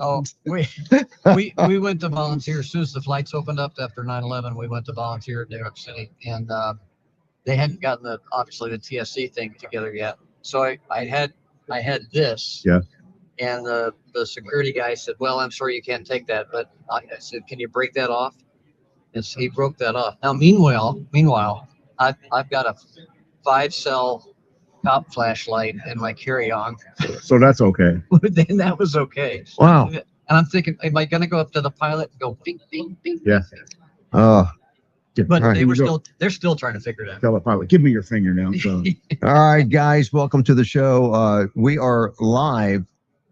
Oh, we went to volunteer as soon as the flights opened up after 9/11. We went to volunteer in New York City, and they hadn't gotten obviously the TSC thing together yet. So I had this. Yeah. And the security guy said, "Well, I'm sorry you can't take that." But I said, "Can you break that off?" And so he broke that off. Now, meanwhile, I've got a 5 cell cop flashlight in my carry-on. So that's okay. Then that was okay. Wow. And I'm thinking, am I going to go up to the pilot and go bing, bing, bing? Yeah. But right. they're still trying to figure it out. Tell the pilot, give me your finger now. So. All right, guys, welcome to the show. We are live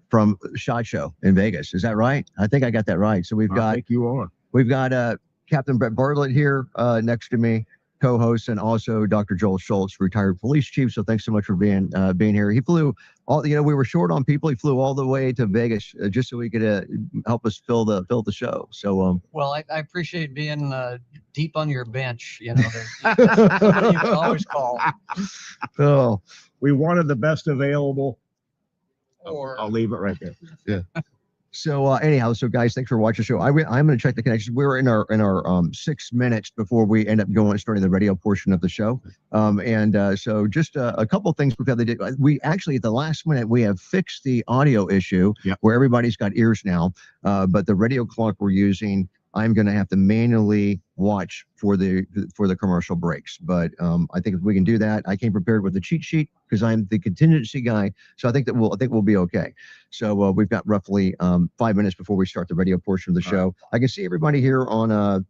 from SHOT Show in Vegas. Is that right? I think I got that right. So I think you are. We've got Captain Brett Bartlett here next to me, co-host, and also Dr. Joel Schultz, retired police chief. So thanks so much for being here. He flew we were short on people. He flew all the way to Vegas just so he could help us fill the show. So well, I appreciate being deep on your bench. You know, somebody you can always call. Oh, We wanted the best available. Or I'll leave it right there. Yeah. So anyhow, so guys, thanks for watching the show. I'm going to check the connections. We're in our 6 minutes before we end up starting the radio portion of the show. So just a couple of things we've had to do. We actually at the last minute we have fixed the audio issue where everybody's got ears now. But the radio clock we're using, I'm going to have to manually watch for the commercial breaks. But I think if we can do that, I came prepared with the cheat sheet because I'm the contingency guy. So I think we'll be okay. So we've got roughly 5 minutes before we start the radio portion of the show. I can see everybody here on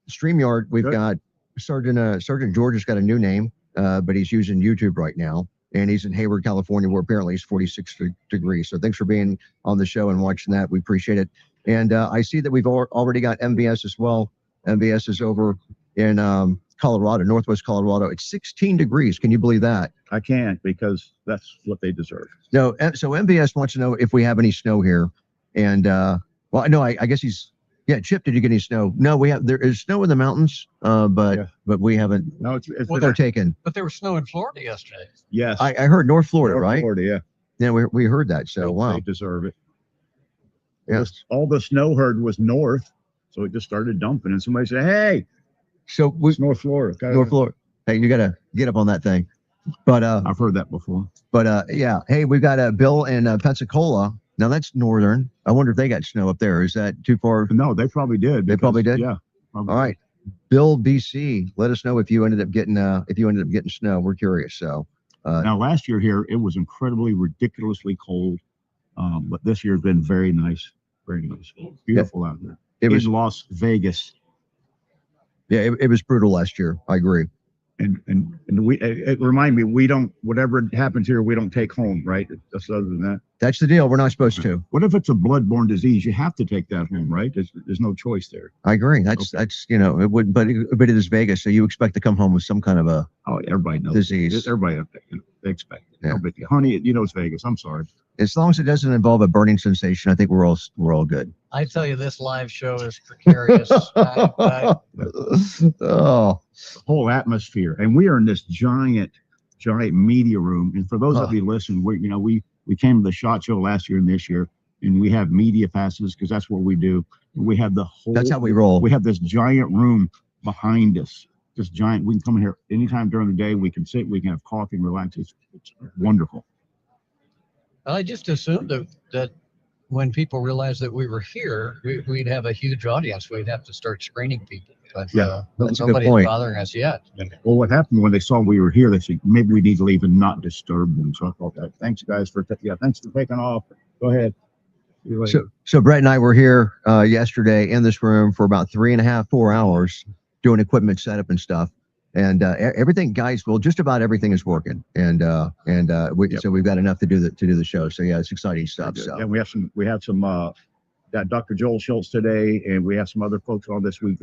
StreamYard. We've got Sergeant George has got a new name, but he's using YouTube right now. And he's in Hayward, California, where apparently it's 46 degrees. So thanks for being on the show and watching that. We appreciate it. And I see that we've already got MVS as well. MVS is over in Colorado, Northwest Colorado. It's 16 degrees. Can you believe that? I can't because that's what they deserve. No, so MVS wants to know if we have any snow here. And well, no, I guess Chip, did you get any snow? No, there is snow in the mountains, but we haven't. No, it's they're taken. But there was snow in Florida yesterday. Yes. I heard North Florida, right? Florida, yeah. Yeah, we heard that. So wow, they deserve it. Yes. All the snow heard was north, so it just started dumping, and somebody said, "Hey, so it's North Florida." North Florida. Hey, you gotta get up on that thing. But I've heard that before. But yeah, hey, we've got Bill in Pensacola. Now that's northern. I wonder if they got snow up there. Is that too far? No, they probably did. They probably did. Yeah. Probably. All right, Bill, BC. Let us know if you ended up getting snow. We're curious. So now last year here it was incredibly ridiculously cold, but this year's been very nice. Very nice. Beautiful out there. It was Las Vegas. Yeah, it was brutal last year. I agree. And it remind me, we don't, whatever happens here, we don't take home, right? Just other than that. That's the deal. We're not supposed to. What if it's a bloodborne disease? You have to take that home, right? There's no choice there. I agree. That's it would, but it is Vegas, so you expect to come home with some kind of a everybody knows disease. Everybody they expect it. Yeah. No big deal. Honey, it's Vegas. I'm sorry. As long as it doesn't involve a burning sensation, I think we're all good. I tell you, this live show is precarious. Oh, the whole atmosphere, and we are in this giant media room. And for those of you listening, we came to the SHOT Show last year and this year, and we have media passes because that's what we do. We have the whole. That's how we roll. We have this giant room behind us. This giant. We can come in here anytime during the day. We can sit. We can have coffee and relax. It's wonderful. I just assumed that when people realized that we were here, we'd have a huge audience. We'd have to start screening people. But that's nobody's a good point. bothering us yet. Well, what happened when they saw we were here, they said, maybe we need to leave and not disturb them. So I thought that. Thanks, guys, thanks for taking off. Go ahead. So Brett and I were here yesterday in this room for about 3.5-4 hours doing equipment setup and stuff. And everything, guys, well, just about everything is working, so we've got enough to do the show. So yeah, it's exciting stuff. So and we have some that Dr. Joel Schultz today, and we have some other folks on this week.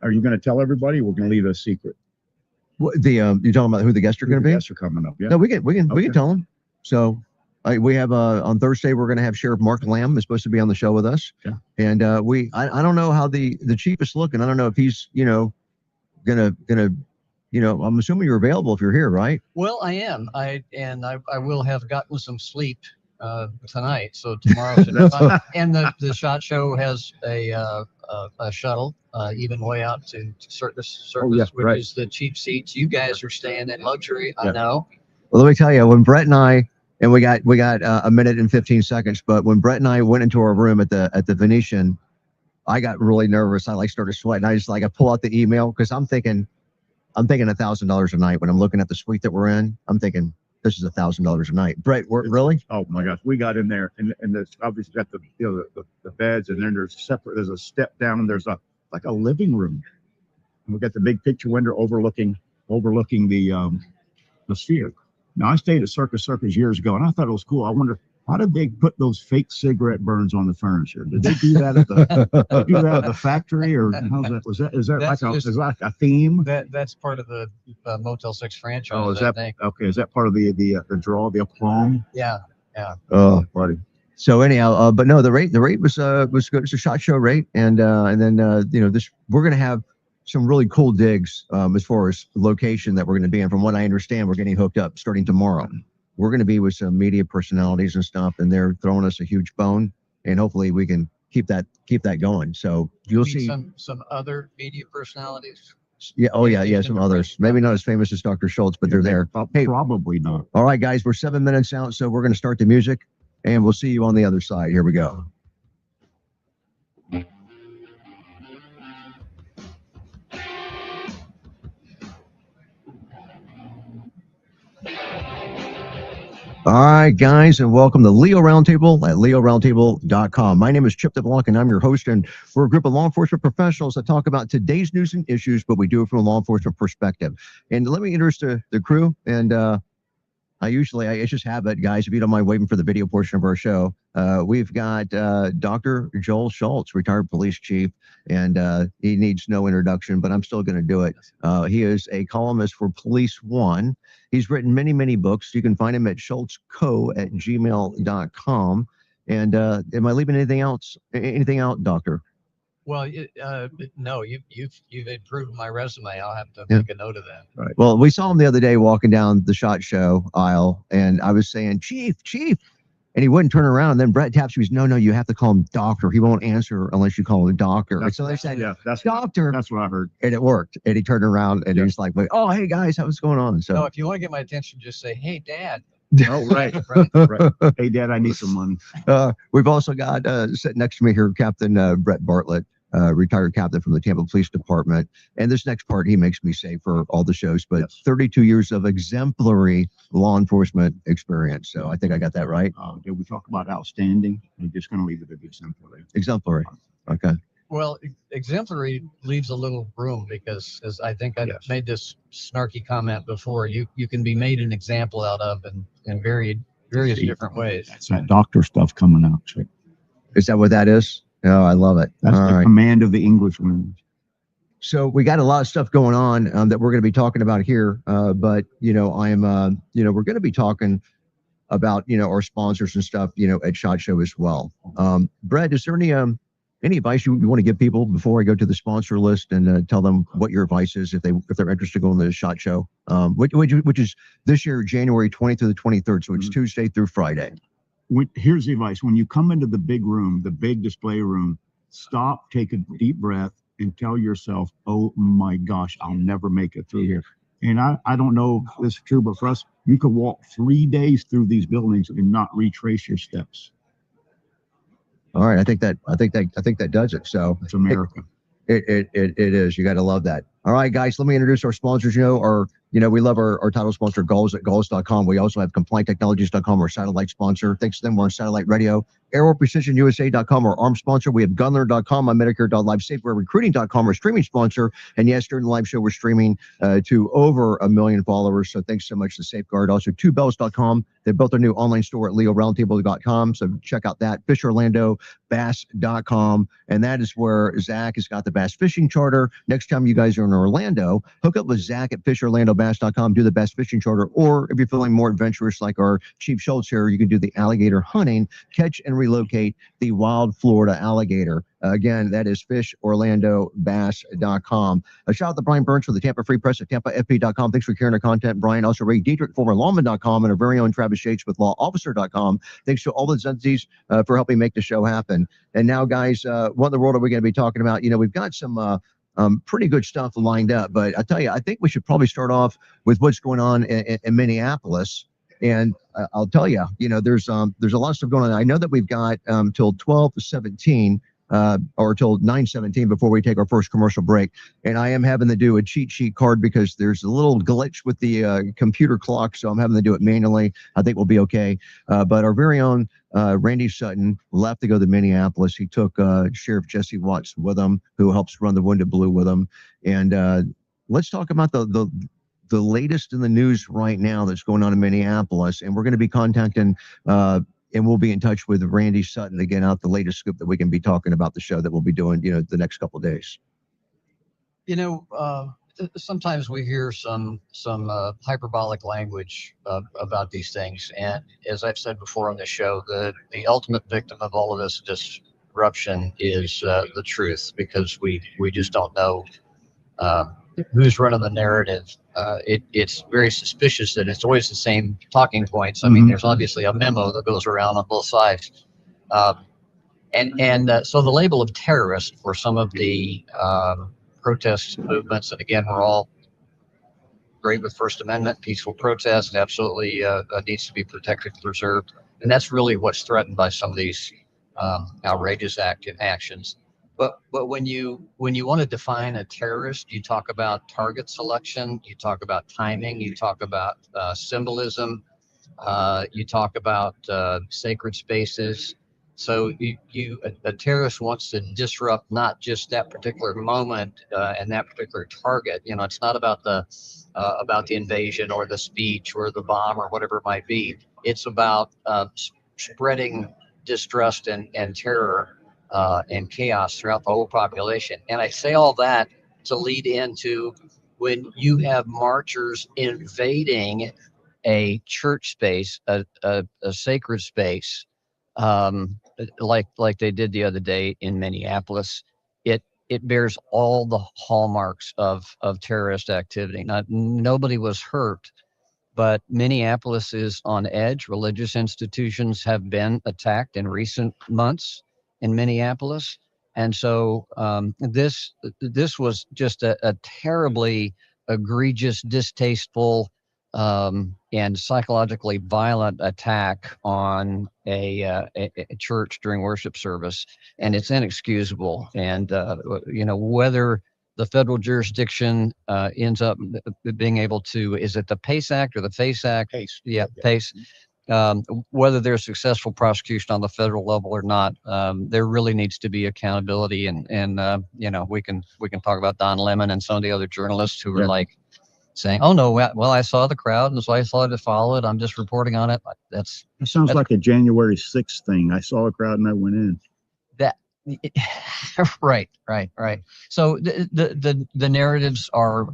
Are you gonna tell everybody? We're gonna leave a secret. What you're talking about who the guests are going to be? Guests are coming up. Yeah. No, we can tell them. So we have on Thursday we're going to have Sheriff Mark Lamb is supposed to be on the show with us. Yeah. And I don't know how the chief is looking. I don't know if he's gonna I'm assuming you're available if you're here, right? Well, I am. I will have gotten some sleep tonight, so tomorrow should be fun. And the SHOT Show has a shuttle even way out to Circus, yeah, which right. is the cheap seats. You guys are staying in luxury, Yeah. I know. Well, let me tell you, when Brett and I, and we got a minute and 15 seconds, but when Brett and I went into our room at the Venetian, I got really nervous. I like started sweating. I pull out the email because I'm thinking $1,000 a night when I'm looking at the suite that we're in. I'm thinking this is $1,000 a night. Brett, really? Oh my gosh, we got in there, and there's obviously got the beds, and then there's a step down, and there's like a living room, and we got the big picture window overlooking the sphere. Now I stayed at Circus years ago, and I thought it was cool. I wonder, how did they put those fake cigarette burns on the furniture? Did they do that at the factory, or how's that? Is that a theme? That's part of the Motel 6 franchise. Oh, is I that think. okay? Is that part of the draw, the aplomb? Yeah. Oh, Buddy. so anyhow, but no, the rate was good. It's a SHOT Show rate, and then we're gonna have some really cool digs as far as location that we're gonna be in. From what I understand, we're getting hooked up starting tomorrow. We're gonna be with some media personalities and stuff, and they're throwing us a huge bone, and hopefully we can keep that going. So you'll see some other media personalities. Yeah. Oh, yeah. Some others. Maybe not as famous as Dr. Schultz, but they're there. Hey, Probably not. all right, guys, we're 7 minutes out, so we're going to start the music, and we'll see you on the other side. Here we go. All right, guys, and welcome to Leo Roundtable at leoroundtable.com. My name is Chip DeBlanc, and I'm your host, and we're a group of law enforcement professionals that talk about today's news and issues, but we do it from a law enforcement perspective. And let me introduce the crew, and I just have it, guys, if you don't mind waiting for the video portion of our show. We've got Dr. Joel Schultz, retired police chief, and he needs no introduction, but I'm still going to do it. He is a columnist for Police One. He's written many, many books. You can find him at schultzco@gmail.com. And am I leaving anything out, Doctor? Well, no, you've improved my resume. I'll have to make a note of that. Right. Well, we saw him the other day walking down the SHOT Show aisle, and I was saying, Chief, and he wouldn't turn around. And then Brett taps me. He's, no, you have to call him Doctor. He won't answer unless you call him Doctor. So they said, that's Doctor. That's what I heard. And it worked. And he turned around and he's like, oh, hey guys, what's going on? So no, if you want to get my attention, just say, hey, Dad. Oh, right. Hey, Dad, I need some money. We've also got sitting next to me here, Captain Brett Bartlett. Retired captain from the Tampa Police Department. And this next part he makes me say for all the shows, but 32 years of exemplary law enforcement experience. So I think I got that right. Did we talk about outstanding? I'm just going to leave it at exemplary. Exemplary. Okay. Well, exemplary leaves a little room because, as I think I made this snarky comment before, you can be made an example out of in various different ways. That's that doctor stuff coming out. Chick. Is that what that is? Oh, I love it. That's the command of the English language. So we got a lot of stuff going on that we're going to be talking about here. But we're going to be talking about, our sponsors and stuff, at SHOT Show as well. Brett, is there any advice you want to give people before I go to the sponsor list and tell them what your advice is if they're interested in going to the SHOT Show, which is this year, January 20th to the 23rd. So it's Tuesday through Friday. Here's the advice. When you come into the big room, the big display room, stop, take a deep breath, and tell yourself, oh my gosh, I'll never make it through here. And I don't know if this is true, but for us, you could walk 3 days through these buildings and not retrace your steps. All right. I think that does it. So it's America. It is. You got to love that. All right, guys, let me introduce our sponsors. We love our title sponsor, Gulls at Gulls.com. We also have CompliantTechnologies.com, our satellite sponsor. Thanks to them, we're on satellite radio. AeroPrecisionUSA.com, our arm sponsor. We have Gunler.com, on Medicare.live, SafewareRecruiting.com, our streaming sponsor. And yes, during the live show, we're streaming to over 1 million followers. So thanks so much to Safeguard. Also, TwoBells.com. They built their new online store at LeoRoundtable.com. So check out that. FishOrlandoBass.com. And that is where Zach has got the bass fishing charter. Next time you guys are in Orlando, hook up with Zach at fishorlandobass.com, do the best fishing charter, or if you're feeling more adventurous like our Chief Schultz here, you can do the alligator hunting, catch and relocate the wild Florida alligator. Again, that is fishorlandobass.com. A shout out to Brian Burns for the Tampa Free Press at tampafp.com. Thanks for carrying our content, Brian. Also, Ray Dietrich, former lawman.com, and our very own Travis Yates with lawofficer.com. Thanks to all those entities for helping make the show happen. And now, guys, what in the world are we going to be talking about? You know, we've got some pretty good stuff lined up, but I tell you, I think we should probably start off with what's going on in Minneapolis. And I'll tell you, you know, there's a lot of stuff going on. I know that we've got till 12:17 or till 9:17 before we take our first commercial break. And I am having to do a cheat sheet card because there's a little glitch with the computer clock, so I'm having to do it manually. I think we'll be okay. But our very own Randy Sutton left to go to Minneapolis. He took Sheriff Jesse Watts with him, who helps run the Wounded Blue with him. And let's talk about the latest in the news right now that's going on in Minneapolis. And we're going to be contacting and we'll be in touch with Randy Sutton to get out the latest scoop that we can be talking about the show that we'll be doing, you know, the next couple of days. You know, sometimes we hear some hyperbolic language about these things, and as I've said before on the show, the ultimate victim of all of this disruption is the truth, because we just don't know who's running the narrative. It's very suspicious that it's always the same talking points. I mean, there's obviously a memo that goes around on both sides. So the label of terrorist for some of the protest movements, and again, we're all great with First Amendment, peaceful protest, absolutely needs to be protected, preserved. And that's really what's threatened by some of these outrageous actions. But when you want to define a terrorist, you talk about target selection, you talk about timing, you talk about symbolism, you talk about sacred spaces. So a terrorist wants to disrupt not just that particular moment and that particular target. You know, it's not about the invasion or the speech or the bomb or whatever it might be. It's about spreading distrust and terror and chaos throughout the whole population. And I say all that to lead into when you have marchers invading a church space, a sacred space, like they did the other day in Minneapolis. It bears all the hallmarks of terrorist activity. Nobody was hurt, but Minneapolis is on edge. Religious institutions have been attacked in recent months in Minneapolis. And so this was just a terribly egregious, distasteful, and psychologically violent attack on a church during worship service. And it's inexcusable. And, you know, whether the federal jurisdiction ends up being able to, is it the PACE Act or the FACE Act? Pace. Yeah, PACE. Whether there's successful prosecution on the federal level or not, there really needs to be accountability. And you know, we can talk about Don Lemon and some of the other journalists who were like saying, "Oh no, well, I saw the crowd, and so I saw to follow it. I'm just reporting on it." That sounds like a January 6th thing. I saw a crowd and I went in. That right. So the narratives are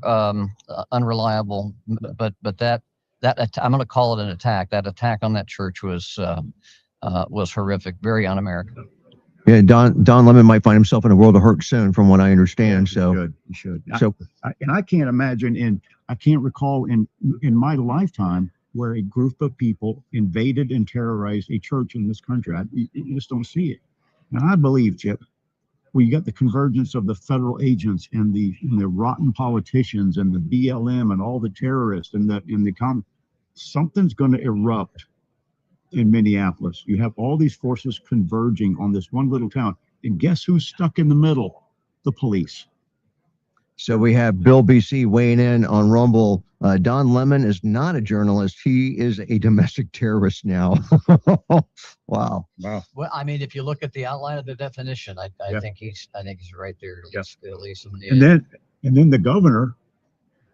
unreliable, but that I'm going to call it an attack. That attack on that church was horrific, very un-American. Yeah, Don Lemon might find himself in a world of hurt soon, from what I understand. So he should. So I can't imagine, I can't recall in my lifetime where a group of people invaded and terrorized a church in this country. You just don't see it. And I believe, Chip, we got the convergence of the federal agents and the rotten politicians and the BLM and all the terrorists and something's going to erupt in Minneapolis. You have all these forces converging on this one little town. And guess who's stuck in the middle? The police. So we have Bill BC weighing in on Rumble. Don Lemon is not a journalist. He is a domestic terrorist now. Wow. Well, I mean, if you look at the outline of the definition, I think he's right there. Yes. At least And then the governor,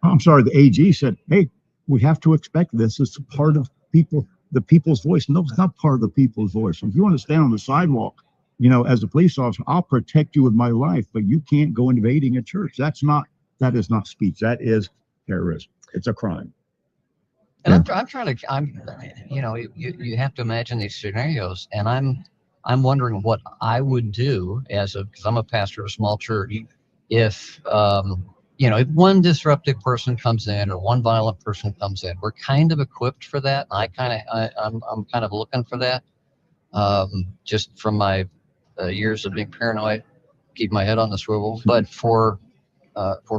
the AG said, "Hey, we have to expect this. It's part of the people's voice." No, it's not part of the people's voice. If you want to stand on the sidewalk, you know, as a police officer, I'll protect you with my life, but you can't go invading a church. That's not That is not speech. That is terrorism. It's a crime. And I'm trying to, you know, you have to imagine these scenarios, and I'm wondering what I would do because I'm a pastor of a small church. If, you know, if one disruptive person comes in or one violent person comes in, we're kind of equipped for that. I'm kind of looking for that, just from my years of being paranoid, keep my head on the swivel. But for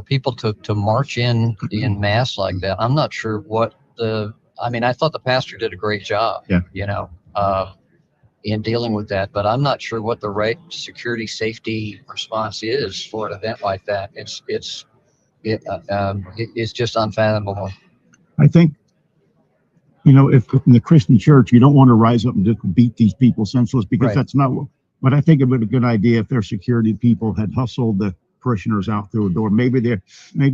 people to march in mass like that, I'm not sure what I mean, I thought the pastor did a great job, Yeah. you know, in dealing with that, but I'm not sure what the right security safety response is for an event like that. It's just unfathomable. I think, you know, if in the Christian church, you don't want to rise up and just beat these people senseless, because Right. that's not what, but I think it would be a good idea if their security people had hustled the parishioners out through a door. Maybe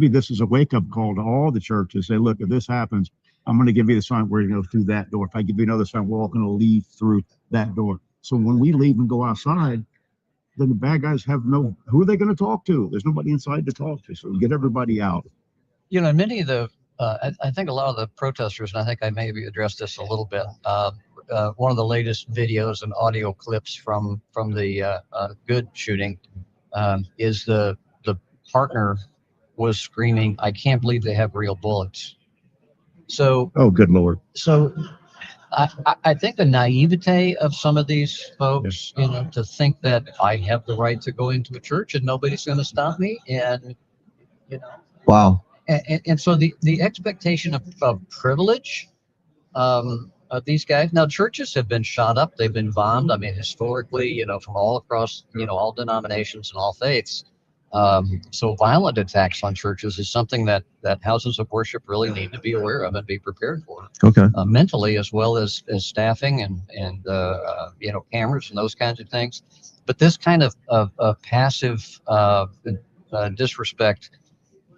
this is a wake-up call to all the churches. Say, look, if this happens, I'm going to give you the sign where you go through that door. If I give you another sign, we're all going to leave through that door. So when we leave and go outside, then the bad guys have who are they going to talk to? There's nobody inside to talk to. So get everybody out. You know, many of the, I think a lot of the protesters, and I think I maybe addressed this a little bit. One of the latest videos and audio clips from the Good shooting is the partner was screaming, "I can't believe they have real bullets." So, Oh, good Lord. so I think the naivete of some of these folks, you know, to think that I have the right to go into a church and nobody's going to stop me, and you know, Wow. and so the expectation of privilege of these guys. Now, churches have been shot up, they've been bombed. I mean, historically, you know, from all across, you know, all denominations and all faiths. So violent attacks on churches is something that houses of worship really need to be aware of and be prepared for, Okay. mentally, as well as staffing and you know, cameras and those kinds of things. But this kind of passive disrespect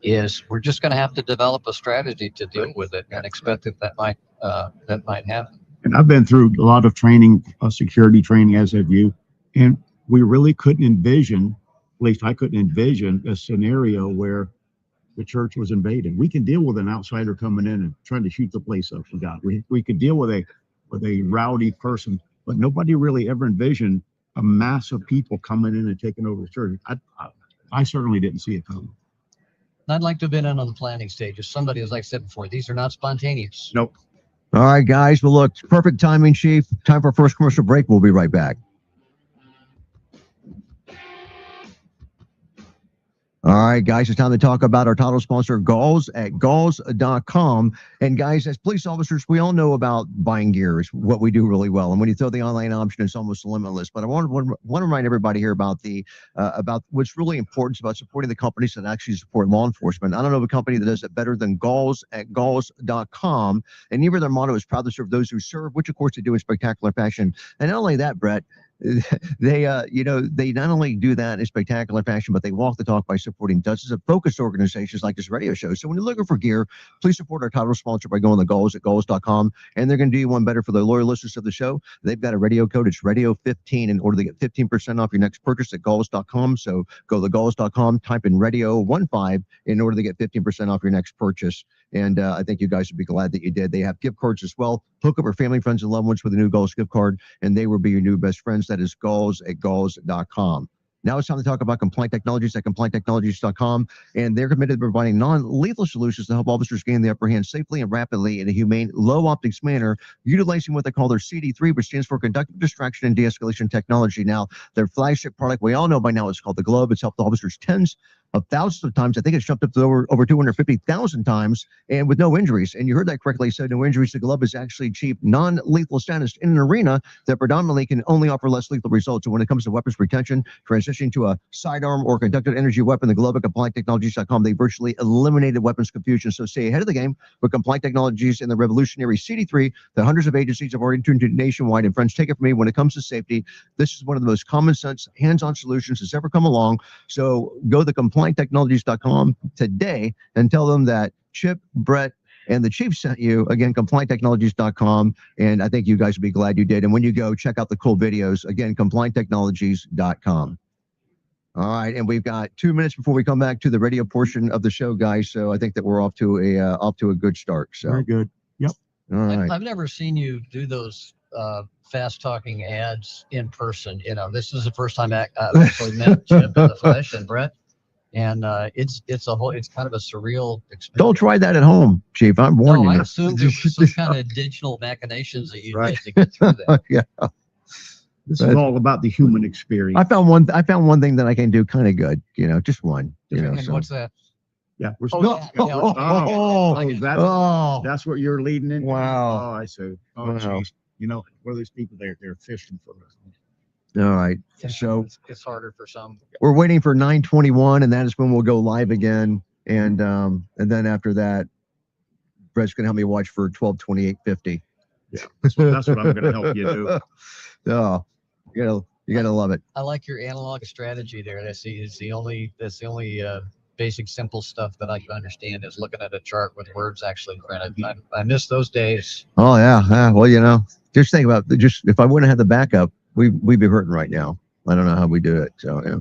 is, we're just going to have to develop a strategy to deal with it and expect that might happen. And I've been through a lot of training, security training, as have you, and we really couldn't envision, at least I couldn't envision, a scenario where the church was invaded. We can deal with an outsider coming in and trying to shoot the place up. We could deal with a rowdy person, but nobody really ever envisioned a mass of people coming in and taking over the church. I certainly didn't see it coming. I'd like to have been in on the planning stages. Somebody, as I said before, these are not spontaneous. Nope. All right, guys. Well, look, perfect timing, Chief. Time for our first commercial break. We'll be right back. All right, guys, it's time to talk about our title sponsor, Galls at galls.com. And guys, as police officers, we all know about buying gear is what we do really well. And when you throw the online option, it's almost limitless. But I want to remind everybody here about about what's really important about supporting the companies that actually support law enforcement. I don't know of a company that does it better than Galls at galls.com. And even their motto is proud to serve those who serve, which of course they do in spectacular fashion. And not only that, Brett, they not only do that in spectacular fashion, but they walk the talk by supporting dozens of focused organizations like this radio show. So when you're looking for gear, please support our title sponsor by going to Galls at galls.com. And they're going to do you one better for the loyal listeners of the show. They've got a radio code. It's radio15 in order to get 15% off your next purchase at galls.com. So go to galls.com, type in radio15 in order to get 15% off your next purchase. And I think you guys would be glad that you did. They have gift cards as well. Hook up your family, friends, and loved ones with a new Galls gift card, and they will be your new best friends. That is Galls at galls.com. Now it's time to talk about Compliant Technologies at complianttechnologies.com, and they're committed to providing non-lethal solutions to help officers gain the upper hand safely and rapidly in a humane, low-optics manner, utilizing what they call their CD3, which stands for Conductive Distraction and De-escalation Technology. Now, their flagship product, we all know by now, is called the Globe. It's helped officers tens of thousands of times. I think it's jumped up to over 250,000 times, and with no injuries. And you heard that correctly. So no injuries. The Globe is actually achieved non-lethal status in an arena that predominantly can only offer less lethal results. So when it comes to weapons retention, transitioning to a sidearm or conductive energy weapon, the Globe at complianttechnologies.com, they virtually eliminated weapons confusion. So stay ahead of the game with Compliant Technologies and the revolutionary CD3 that hundreds of agencies have already turned to nationwide. And friends, take it from me, when it comes to safety, this is one of the most common sense, hands-on solutions that's ever come along. So go to complianttechnologies.com today and tell them that Chip, Brett, and the Chief sent you. Again, complianttechnologies.com. And I think you guys would be glad you did. And when you go, check out the cool videos. Again, complianttechnologies.com. All right, and we've got 2 minutes before we come back to the radio portion of the show, guys. So I think that we're off to a good start. So Very good. Yep. All right. I've never seen you do those fast talking ads in person. You know, this is the first time I've actually met Chip in the flesh and Brett, and it's kind of a surreal experience. Don't try that at home, Chief. I'm warning No, I you. assumed there was some kind of digital machinations that you did to get through that. Yeah. This is all about the human experience. I found one thing that I can do kind of good. You know, just one. You know. And So. what's that? Yeah, we're Oh, still. Oh, That's what you're leading in. Wow. Oh, I see. Oh, Wow. jeez. You know, what are these people? They're fishing for us. all right. Yeah, So it's harder for some. we're waiting for 9:21, and that is when we'll go live again. And then after that, Brett's gonna help me watch for 12:28:50. Yeah, that's what I'm going to help you do. Oh, you gotta love it. I like your analog strategy there. That's the only basic simple stuff that I can understand is looking at a chart with words actually printed. I miss those days. Oh yeah. Well, you know, just think about if I wouldn't have had the backup, we'd be hurting right now. I don't know how we do it. So yeah.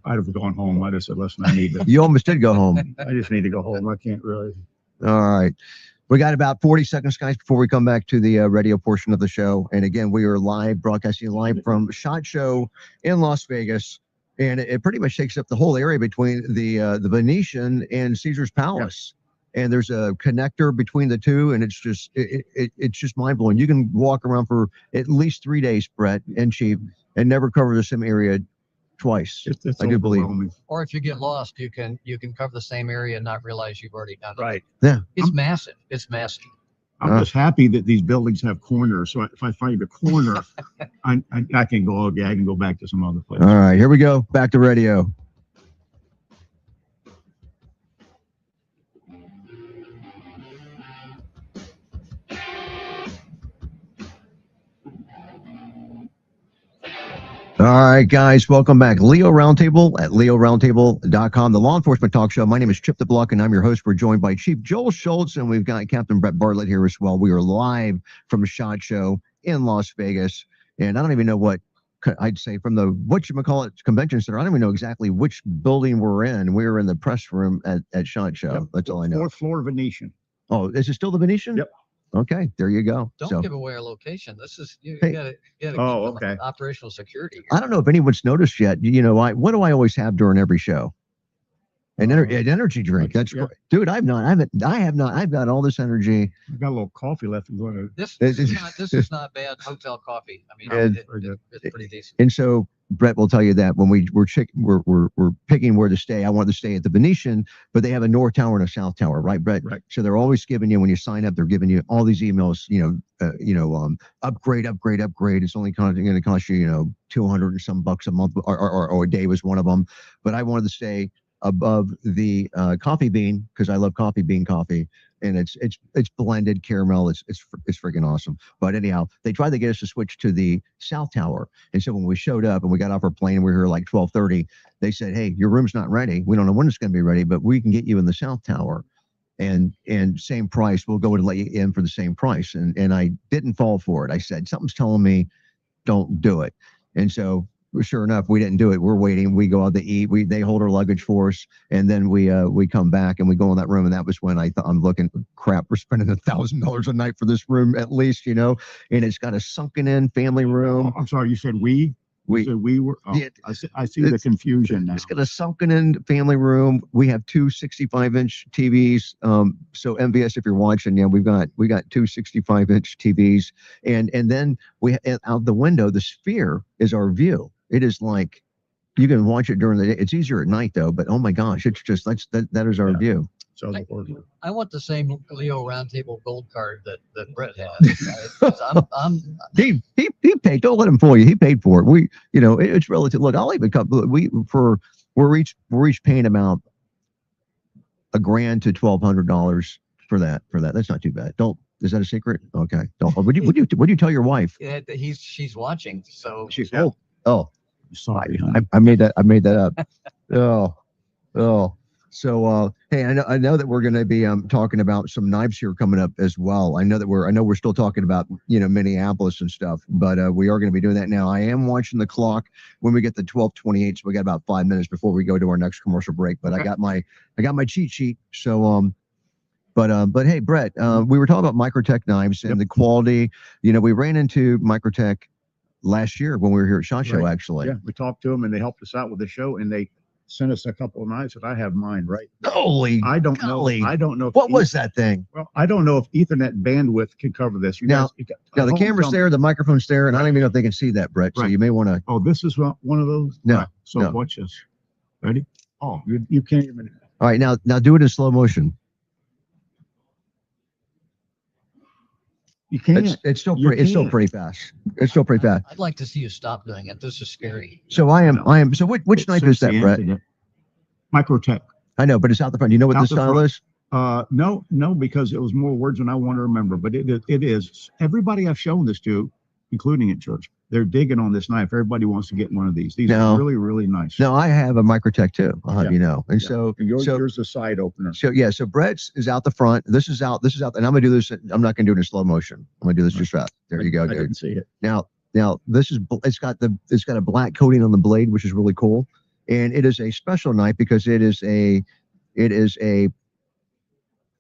I'd have gone home. I just said, listen, I need to. You almost did go home. I just need to go home. I can't really. All right. We got about 40 seconds, guys, before we come back to the radio portion of the show. And again, we are broadcasting live from SHOT Show in Las Vegas. And it pretty much takes up the whole area between the Venetian and Caesar's Palace. Yeah. And there's a connector between the two, and it's just mind blowing. You can walk around for at least 3 days, Brett and Chief, and never cover the same area twice. It's I do believe. Or if you get lost, you can cover the same area and not realize you've already done it. Right. Yeah. It's massive. It's massive. I'm just happy that these buildings have corners. So if I find a corner, I can go. Okay, I can go back to some other place. All right, here we go. Back to radio. All right, guys, welcome back. Leo Roundtable at leoroundtable.com, the law enforcement talk show. My name is Chip the Block, and I'm your host. We're joined by Chief Joel Schultz, and we've got Captain Brett Bartlett here as well. We are live from SHOT Show in Las Vegas, and I don't even know what I'd say from the whatchamacallit convention center. I don't even know exactly which building we're in. We're in the press room at SHOT Show. Yep. That's all I know. 4th floor Venetian. Oh, is it still the Venetian? Yep. Okay, there you go. Don't give away our location. This is you Hey. gotta Oh, keep okay. operational security here. I don't know if anyone's noticed yet. You know, what do I always have during every show? An energy drink. That's Yeah. dude. I've got all this energy. I've got a little coffee left. I'm going to. This is not bad hotel coffee. I mean, And- it's pretty decent. And so Brett will tell you that when we're picking where to stay, I wanted to stay at the Venetian, but they have a North Tower and a South Tower, right, Brett? Right. So they're always giving you, when you sign up, they're giving you all these emails, upgrade. It's only going to cost you, 200 and some bucks a month or a day was one of them. But I wanted to stay above the coffee bean because I love coffee bean coffee. And it's blended caramel. It's freaking awesome. But anyhow, they tried to get us to switch to the South Tower. And so when we showed up and we got off our plane and we were here like 12:30, they said, "Hey, your room's not ready. We don't know when it's going to be ready, but we can get you in the South Tower, and same price. We'll go and let you in for the same price." And I didn't fall for it. I said, something's telling me, don't do it. And so sure enough, we didn't do it. We're waiting. We go out to eat. They hold our luggage for us, and then we come back and we go in that room. And that was when I thought, I'm looking, crap, we're spending $1,000 a night for this room at least, and it's got a sunken in family room. Oh, I'm sorry. You said we. You said we were. Oh, Yeah, I see the confusion now. It's got a sunken in family room. We have two 65-inch TVs. So MVS, if you're watching, we got two 65-inch TVs, and then we out the window, the sphere is our view. It is like you can watch it during the day. It's easier at night though, but oh my gosh, it's just that is our view. So I want the same Leo Roundtable gold card that Brett has. He paid. Don't let him fool you. He paid for it. It's relative. Look, I'll even we're each paying about $1,000 to $1,200 for that. That's not too bad. Is that a secret? Okay. Don't. Would you tell your wife? Yeah, she's watching. So Oh, sorry, honey. I made that up. Oh. So Hey, I know that we're going to be talking about some knives here coming up as well. I know we're still talking about Minneapolis and stuff, but we are going to be doing that now. I am watching the clock when we get to 12:28, so we got about 5 minutes before we go to our next commercial break. But Okay. I got my cheat sheet. So but hey, Brett, we were talking about Microtech knives and the quality. We ran into Microtech last year when we were here at SHOT Show, Right. actually. Yeah, we talked to them and they helped us out with the show, and they sent us a couple of knives that I have mine right. Holy I don't golly. know. I don't know. If What was that thing? Well, I don't know if Ethernet bandwidth can cover this. Now the camera's there, the microphone's there, and I don't even know if they can see that, Brett. So you may want to. Oh, this is one of those. No. Right. So No. watch this. Ready? Oh, you can't even. All right, now do it in slow motion. You can't. It's still pretty fast. It's still pretty fast. I'd like to see you stop doing it. This is scary. So I am. So which knife is that, Brett? Microtech. I know, but it's out the front. Do you know what Out the the style front. is? No, because it was more words than I want to remember. But it is. Everybody I've shown this to, including at church, they're digging on this knife. Everybody wants to get one of these. These are really, really nice. No, I have a Microtech too. I'll have you know. And so yours a side opener. So Brett's is out the front. This is out, and I'm gonna do this. I'm not gonna do it in slow motion. I'm gonna do this just fast. There you go, I dude. didn't see it. Now this is it's got a black coating on the blade, which is really cool. And it is a special knife because it is a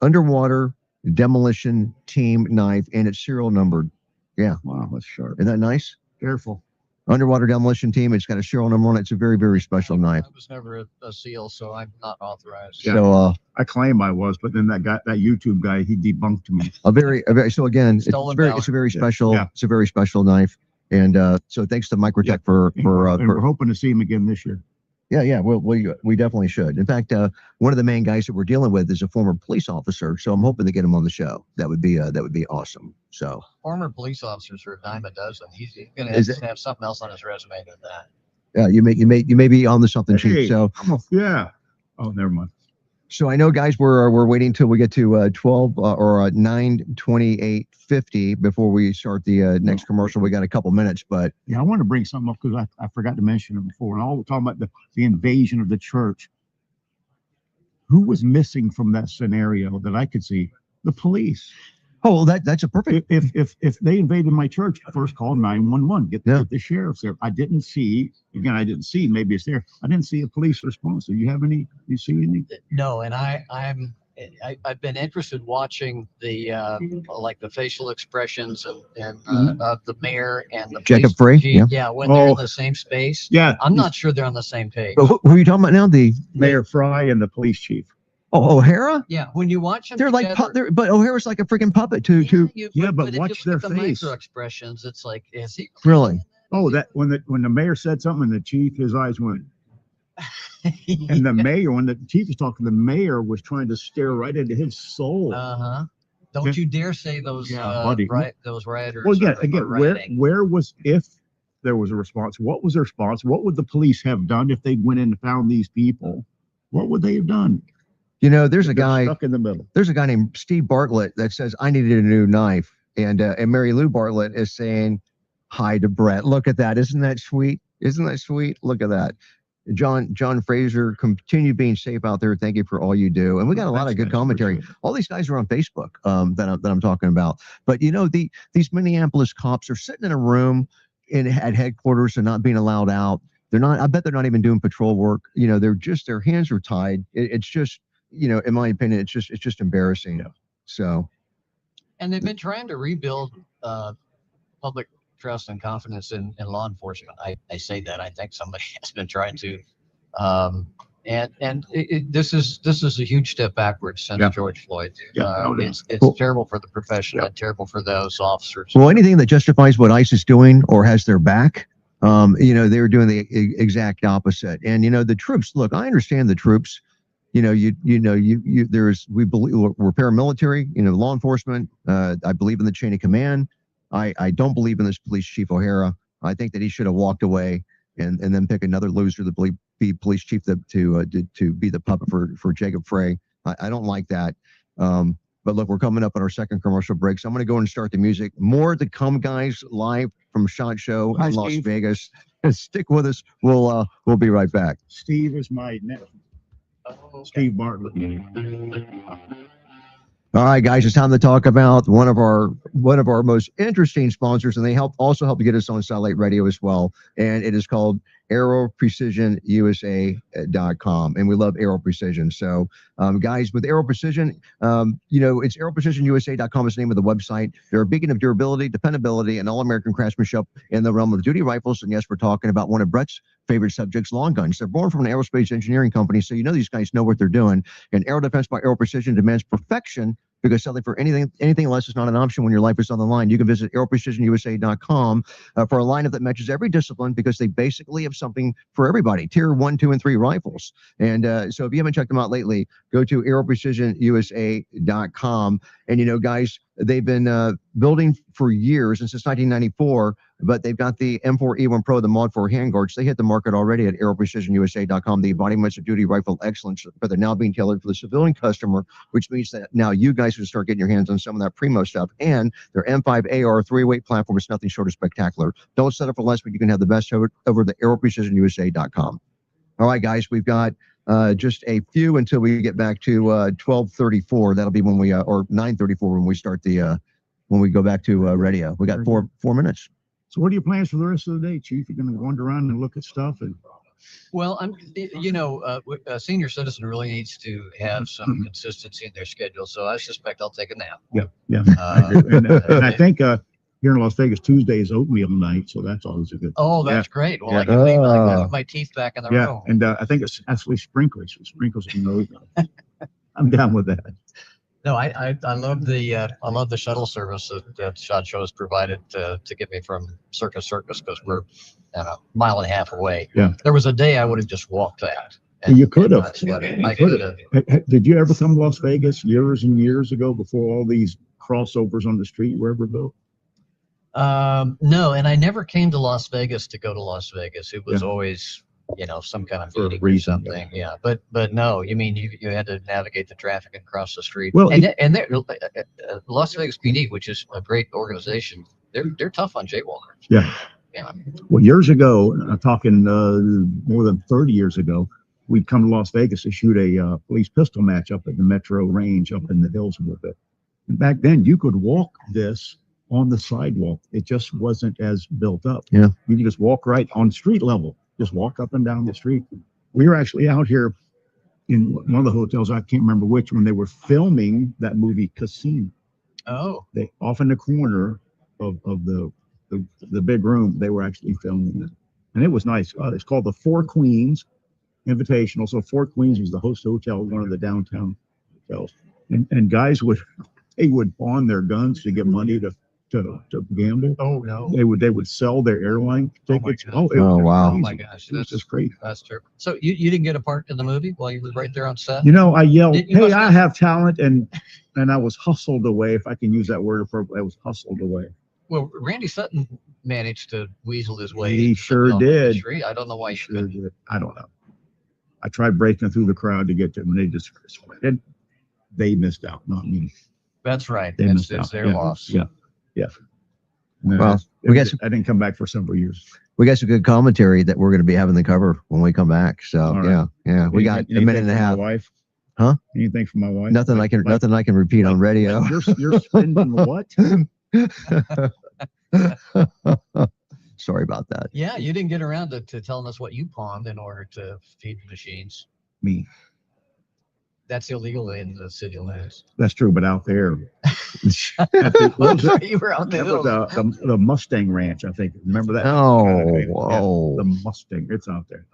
underwater demolition team knife, and it's serial numbered. Yeah. Wow, that's sharp. Isn't that nice? Careful. Underwater demolition team. It's got a serial number on it. It's a very, very special knife. I was never a SEAL, so I'm not authorized. Yeah. So I claim I was, but then that YouTube guy, he debunked me. So again, it's a very special. Yeah. It's a very special knife. And so thanks to Microtech And we're hoping to see him again this year. Yeah. We definitely should. In fact, one of the main guys that we're dealing with is a former police officer, so I'm hoping to get him on the show. That would be awesome. So Former police officers are a dime a dozen. He's going to have something else on his resume than that. Yeah, you may be on to something cheap. So yeah. Oh, never mind. So I know, guys, we're waiting till we get to 12 or 9:28:50 before we start the next commercial. We got a couple minutes, but yeah, I want to bring something up because I forgot to mention it before. And all we're talking about the invasion of the church. Who was missing from that scenario that I could see? The police. Oh, that's a perfect. If they invaded my church, first call 911. Get the sheriffs there. I didn't see. Maybe it's there. I didn't see a police response. Do you have any? You see any? No, and I've been interested watching the like the facial expressions and of the mayor and the Jacob police Frey. chief. Yeah, when they're in the same space. Yeah, I'm not sure they're on the same page. But who are you talking about now? The Mayor Fry and the police chief. Oh, O'Hara? Yeah, when you watch them, they're together, like, but O'Hara's like a freaking puppet too. But watch their face. The micro expressions. It's like, is he really? Oh, that when the mayor said something, and the chief, his eyes went. And the mayor, when the chief was talking, the mayor was trying to stare right into his soul. Don't you dare say those those rioters. Well, again, where was, if there was a response? What was their response? What would the police have done if they went in and found these people? What would they have done? There's a guy stuck in the middle. There's a guy named Steve Bartlett that says, I needed a new knife. And Mary Lou Bartlett is saying hi to Brett. Look at that. Isn't that sweet? Look at that. John Fraser, continue being safe out there. Thank you for all you do. And we got a lot of good commentary. All these guys are on Facebook that I'm talking about. But these Minneapolis cops are sitting in a room at headquarters and not being allowed out. I bet they're not even doing patrol work. Their hands are tied. It's just, in my opinion, it's just embarrassing. Yeah. So. And they've been trying to rebuild public trust and confidence in law enforcement. I say that. I think somebody has been trying to. This is a huge step backwards since George Floyd. It's terrible for the profession and terrible for those officers. Well, anything that justifies what ICE is doing or has their back, they're doing the exact opposite. And the troops. Look, I understand the troops. We believe we're paramilitary. Law enforcement. I believe in the chain of command. I don't believe in this police chief O'Hara. I think that he should have walked away and then pick another loser to be police chief to be the puppet for Jacob Frey. I don't like that. But look, we're coming up on our second commercial break, so I'm going to go and start the music. More to come, guys, live from SHOT Show in Las Vegas. Stick with us. We'll be right back. Steve is my nephew. Okay. Steve Bartlett. All right, guys, it's time to talk about one of our most interesting sponsors, and they also help to get us on Satellite Radio as well. And it is called AeroPrecisionUSA.com, and we love Aero Precision. So, guys, with Aero Precision, it's AeroPrecisionUSA.com is the name of the website. They're a beacon of durability, dependability, and all-American craftsmanship in the realm of duty rifles. And yes, we're talking about one of Brett's favorite subjects, long guns. They're born from an aerospace engineering company, so these guys know what they're doing. And Aero Defense by Aero Precision demands perfection, because settling for anything less is not an option when your life is on the line. You can visit AeroPrecisionUSA.com for a lineup that matches every discipline, because they basically have something for everybody. Tier 1, 2, and 3 rifles. And so if you haven't checked them out lately, go to AeroPrecisionUSA.com. And guys, they've been building for years, and since 1994. But they've got the M4E1 Pro, the Mod 4 handguards. They hit the market already at AeroPrecisionUSA.com. The embodiments of duty rifle excellence, but they're now being tailored for the civilian customer, which means that now you guys can start getting your hands on some of that primo stuff. And their M5 AR 3-weight platform is nothing short of spectacular. Don't settle for less, but you can have the best over the AeroPrecisionUSA.com. All right, guys, we've got just a few until we get back to 12:34. That'll be when we or 9:34 when we start when we go back to radio. We got four minutes. So what are your plans for the rest of the day, Chief? You're going to wander around and look at stuff? Well, a senior citizen really needs to have some consistency in their schedule. So I suspect I'll take a nap. Yeah. And I think here in Las Vegas, Tuesday is oatmeal night, so that's always a good thing. Oh, that's great. Well, I can leave my teeth back in the room. And I think it's actually sprinklers. Sprinkles in those. I'm down with that. No, I love the shuttle service that SHOT Show has provided to get me from circus because we're a mile and a half away. Yeah. There was a day I would have just walked that. You could have. I could have. Did you ever come to Las Vegas years and years ago before all these crossovers on the street were ever built? No, and I never came to Las Vegas to go to Las Vegas. It was always some kind of meeting or something. Yeah. But no, you mean you had to navigate the traffic and cross the street. Well, and Las Vegas PD, which is a great organization, they're tough on jaywalkers. Yeah. Well, years ago, talking more than 30 years ago, we'd come to Las Vegas to shoot a police pistol match up at the Metro Range up in the hills a little bit. And back then, you could walk this on the sidewalk. It just wasn't as built up. Yeah. You could just walk right on street level. Just walk up and down the street. We were actually out here in one of the hotels, I can't remember which, when they were filming that movie Casino. Oh. They off in the corner of the big room, they were actually filming it. And it was nice. It's called the Four Queens Invitational. So Four Queens was the host hotel, one of the downtown hotels. And guys would pawn their guns to get money to gamble. Oh no. They would sell their airline tickets. Wow. Oh my gosh. That's just great. That's true. So you didn't get a part in the movie while you were right there on set? I yelled, "Hey, I have talent," and I was hustled away, if I can use that word appropriately. I was hustled away. Well, Randy Sutton managed to weasel his way. He sure did. Industry. I don't know why he sure did. I don't know. I tried breaking through the crowd to get to them, and they missed out, not me. That's right. It's their loss. Yeah. No, well, I didn't come back for several years. We got some good commentary that we're going to be having the cover when we come back. So right. yeah. We got a minute and a half. My wife? Huh? Anything from my wife? Nothing I can repeat on radio. You're spending what? Sorry about that. Yeah, you didn't get around to telling us what you pawned in order to feed the machines. Me. That's illegal in the city limits. That's true, but out there. You were out there. The Mustang Ranch, I think. Remember that? Oh. The Mustang. It's out there.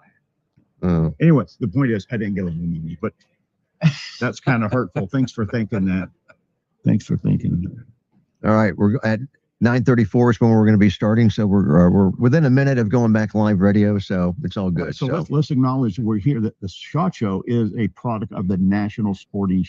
Anyway, the point is, I didn't get a movie, but that's kind of hurtful. Thanks for thinking that. All right, we're at 9:34 is when we're going to be starting, so we're within a minute of going back live radio, so it's all good. So let's acknowledge we're here that the SHOT Show is a product of the National Sporting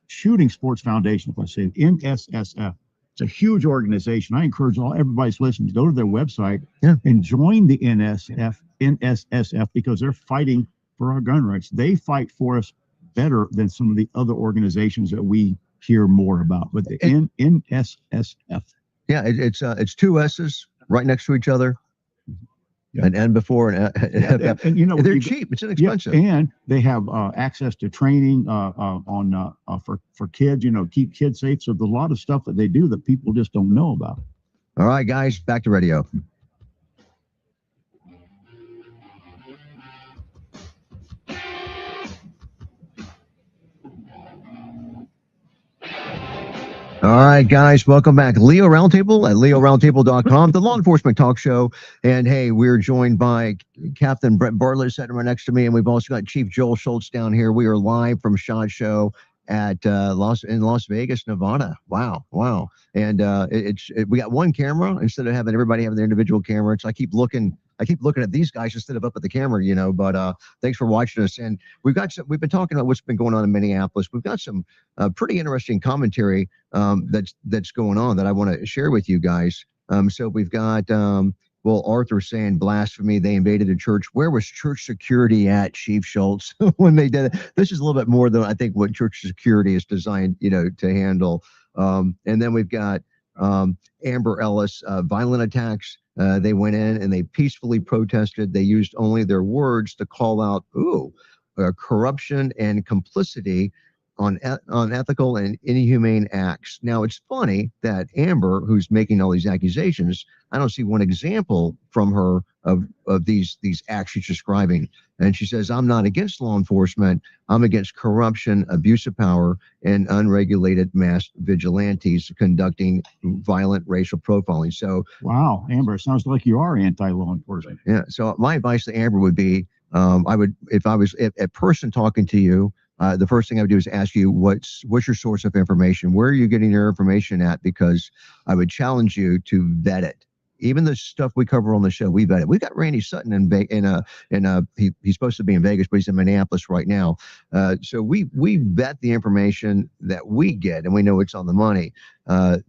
Shooting Sports Foundation, let's say NSSF. It's a huge organization. I encourage everybody's listening to go to their website and join the NSSF because they're fighting for our gun rights. They fight for us better than some of the other organizations that we hear more about, but the NSSF. Yeah, it's two S's right next to each other. Yeah. an N before and and you know they're you, cheap. It's yeah, inexpensive. and they have access to training on for kids. You know, keep kids safe. So there's a lot of stuff that they do that people just don't know about. All right, guys, back to radio. All right, guys, welcome back. Leo Roundtable at leoroundtable.com, the law enforcement talk show. And hey, we're joined by Captain Brett Bartlett sitting right next to me, and we've also got Chief Joel Schultz down here. We are live from SHOT Show at Las Vegas, Nevada. Wow, wow. And we got one camera instead of having everybody having their individual camera. So I keep looking at these guys instead of up at the camera, you know. But thanks for watching us. And we've been talking about what's been going on in Minneapolis. We've got some pretty interesting commentary that's going on that I want to share with you guys. So we've got Arthur saying blasphemy. They invaded a church. Where was church security at, Chief Schultz, when they did it? This is a little bit more than I think what church security is designed, you know, to handle. And then we've got Amber Ellis, violent attacks. They went in and they peacefully protested. They used only their words to call out, corruption and complicity on unethical and inhumane acts. Now, it's funny that Amber, who's making all these accusations, I don't see one example from her of these acts she's describing. And she says, I'm not against law enforcement. I'm against corruption, abuse of power, and unregulated mass vigilantes conducting violent racial profiling. So, wow, Amber, it sounds like you are anti-law enforcement. Yeah. So my advice to Amber would be, if I was a person talking to you, the first thing I would do is ask you, what's your source of information? Where are you getting your information at? Because I would challenge you to vet it. Even the stuff we cover on the show, we vet it. We've got Randy Sutton he's supposed to be in Vegas, but he's in Minneapolis right now. So we vet the information that we get, and we know it's on the money.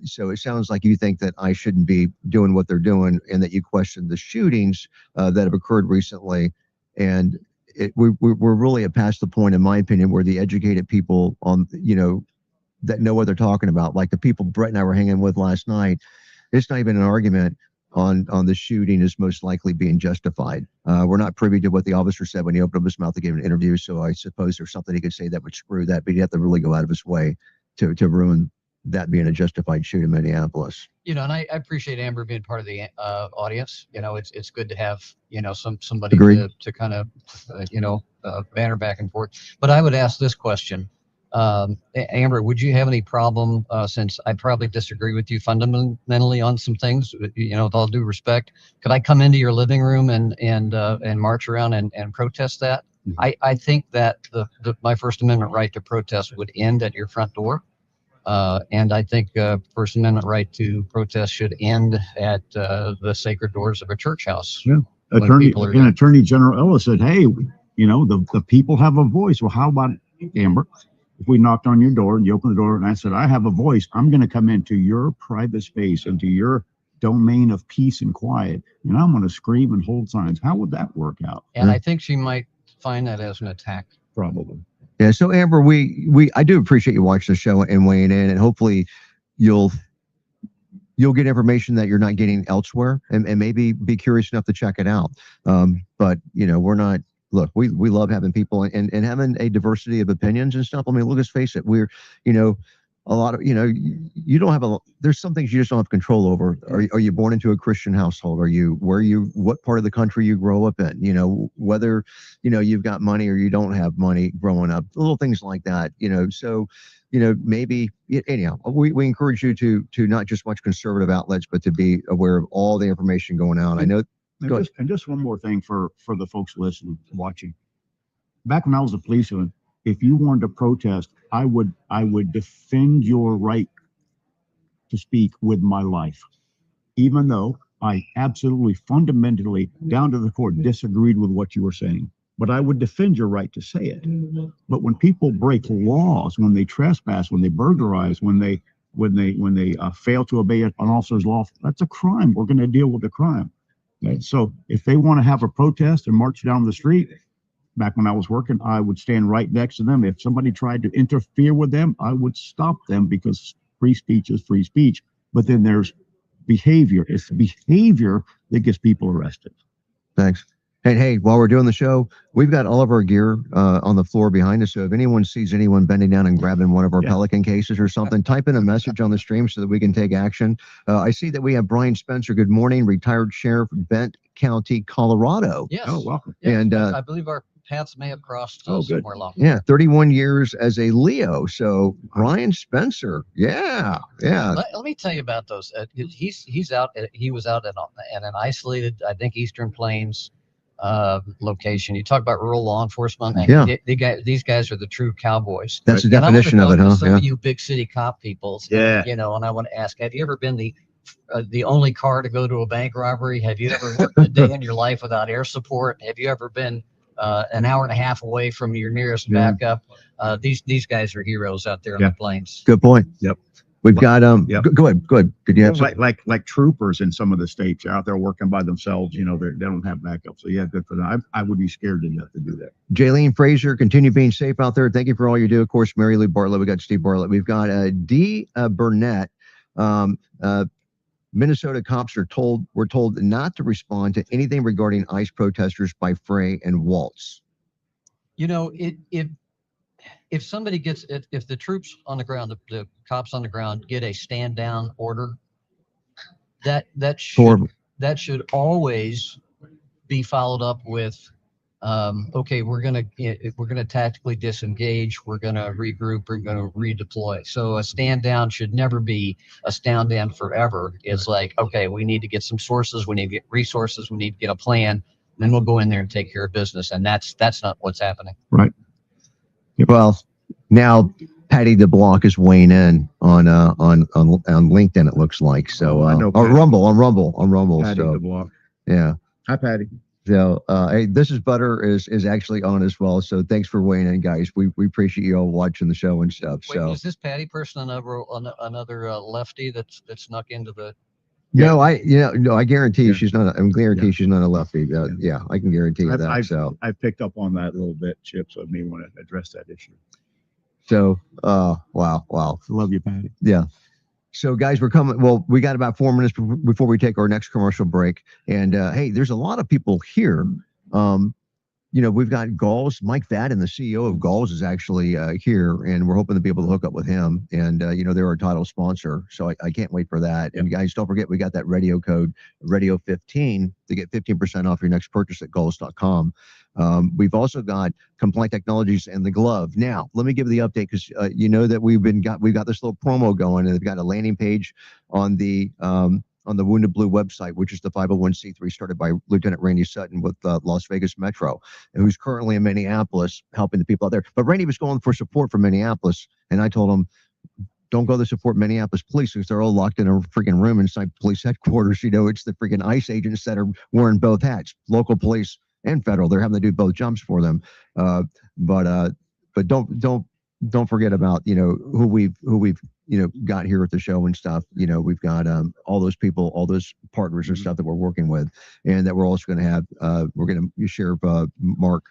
So it sounds like you think that I shouldn't be doing what they're doing, and that you question the shootings that have occurred recently. And we're really past the point, in my opinion, where the educated people that know what they're talking about, like the people Brett and I were hanging with last night, it's not even an argument on the shooting is most likely being justified. We're not privy to what the officer said when he opened up his mouth to give an interview, so I suppose there's something he could say that would screw that, but he'd have to really go out of his way to ruin that being a justified shoot in Minneapolis. You know, and I appreciate Amber being part of the audience. You know, it's good to have, you know, somebody to kind of, banter back and forth. But I would ask this question. Amber, would you have any problem, since I probably disagree with you fundamentally on some things, you know, with all due respect, could I come into your living room and march around and protest that? Mm-hmm. I think that my First Amendment right to protest would end at your front door. And I think First Amendment right to protest should end at the sacred doors of a church house. Yeah. Attorney General Ellis said, hey, you know, the people have a voice. Well, how about, Amber, if we knocked on your door and you opened the door and I said, I have a voice, I'm going to come into your private space, into your domain of peace and quiet, and I'm going to scream and hold signs. How would that work out? And I think she might find that as an attack. Probably. Yeah. So Amber, I do appreciate you watching the show and weighing in, and hopefully you'll get information that you're not getting elsewhere, and maybe be curious enough to check it out. But you know, we love having people and having a diversity of opinions and stuff. I mean, let's face it, we're, you know, a lot of, you know, you don't have there's some things you just don't have control over. Are you born into a Christian household? What part of the country you grow up in? You know, whether, you know, you've got money or you don't have money growing up, little things like that, you know. So, you know, maybe, anyhow, we encourage you to not just watch conservative outlets, but to be aware of all the information going on. I know. And just one more thing for the folks listening, watching. Back when I was a policeman, if you wanted to protest, I would defend your right to speak with my life, even though I absolutely fundamentally, down to the core, disagreed with what you were saying. But I would defend your right to say it. But when people break laws, when they trespass, when they burglarize, when they fail to obey an officer's law, that's a crime. We're going to deal with the crime. Right? So if they want to have a protest and march down the street, back when I was working, I would stand right next to them. If somebody tried to interfere with them, I would stop them, because free speech is free speech. But then there's behavior. It's behavior that gets people arrested. Thanks. And hey, while we're doing the show, we've got all of our gear on the floor behind us. So if anyone sees anyone bending down and grabbing one of our Pelican cases or something, type in a message on the stream so that we can take action. I see that we have Brian Spencer. Good morning, retired sheriff, Bent County, Colorado. Yes. Oh, welcome. Yes, And I believe our paths may have crossed good. somewhere along. Yeah, 31 years as a Leo. So Brian Spencer. Yeah. Let me tell you about those. He was out in an isolated, I think, Eastern Plains location. You talk about rural law enforcement. And Yeah. these guys are the true cowboys. That's the And I wanna definition of talk it, to huh? Some Yeah. of you big city cop people. Yeah. You know, and I want to ask: have you ever been the only car to go to a bank robbery? Have you ever worked a day in your life without air support? Have you ever been an hour and a half away from your nearest backup? These guys are heroes out there on the plains. Good point. Yep. We've got Yep. Go ahead. Did you have some? like troopers in some of the states out there working by themselves? You know, they don't have backup. So yeah, good for them. I would be scared to death to do that. Jaylene Fraser, continue being safe out there. Thank you for all you do. Of course, Mary Lou Bartlett. We got Steve Bartlett. We've got D. Burnett. Minnesota cops were told not to respond to anything regarding ICE protesters by Frey and Waltz. You know, if somebody gets it, if the troops on the ground, the cops on the ground get a stand down order, that should always be followed up with, okay, we're gonna tactically disengage, we're gonna regroup, we're gonna redeploy. So a stand down should never be a stand down forever. It's like, okay, we need to get some sources, we need to get resources, we need to get a plan, then we'll go in there and take care of business. And that's not what's happening. Right. Well, now Patty DeBlock is weighing in on LinkedIn. It looks like so. I know or Rumble on Rumble. Patty So DeBlock. yeah. Hi, Patty. So hey, this is Butter is actually on as well. So thanks for weighing in, guys. We appreciate you all watching the show and stuff. Wait, So is this Patty person another lefty that snuck into the? no, I guarantee she's not. I guarantee she's not a lefty. Yeah. I can guarantee you that. So I picked up on that a little bit, Chip. So I may want to address that issue. So wow. Love you, Patty. Yeah. So guys, we're coming. Well, we got about 4 minutes before we take our next commercial break. And hey, there's a lot of people here. We've got Galls. Mike Vadden, the CEO of Galls, is actually here, and we're hoping to be able to hook up with him. And they're our title sponsor, so I can't wait for that. And guys, don't forget we got that radio code radio 15 to get 15% off your next purchase at galls.com. We've also got Compliant Technologies and the glove. Now, let me give you the update because you know that we've got this little promo going, and they've got a landing page on the Wounded Blue website, which is the 501c3 started by Lieutenant Randy Sutton with Las Vegas Metro, who's currently in Minneapolis helping the people out there. But Randy was going for support from Minneapolis, and I told him, don't go to support Minneapolis police because they're all locked in a freaking room inside police headquarters. It's the freaking ICE agents that are wearing both hats, local police and federal. They're having to do both jobs for them. But don't forget about who we've got here at the show and stuff. We've got all those people, all those partners and stuff that we're working with, and that we're also going to have. We're going to share Mark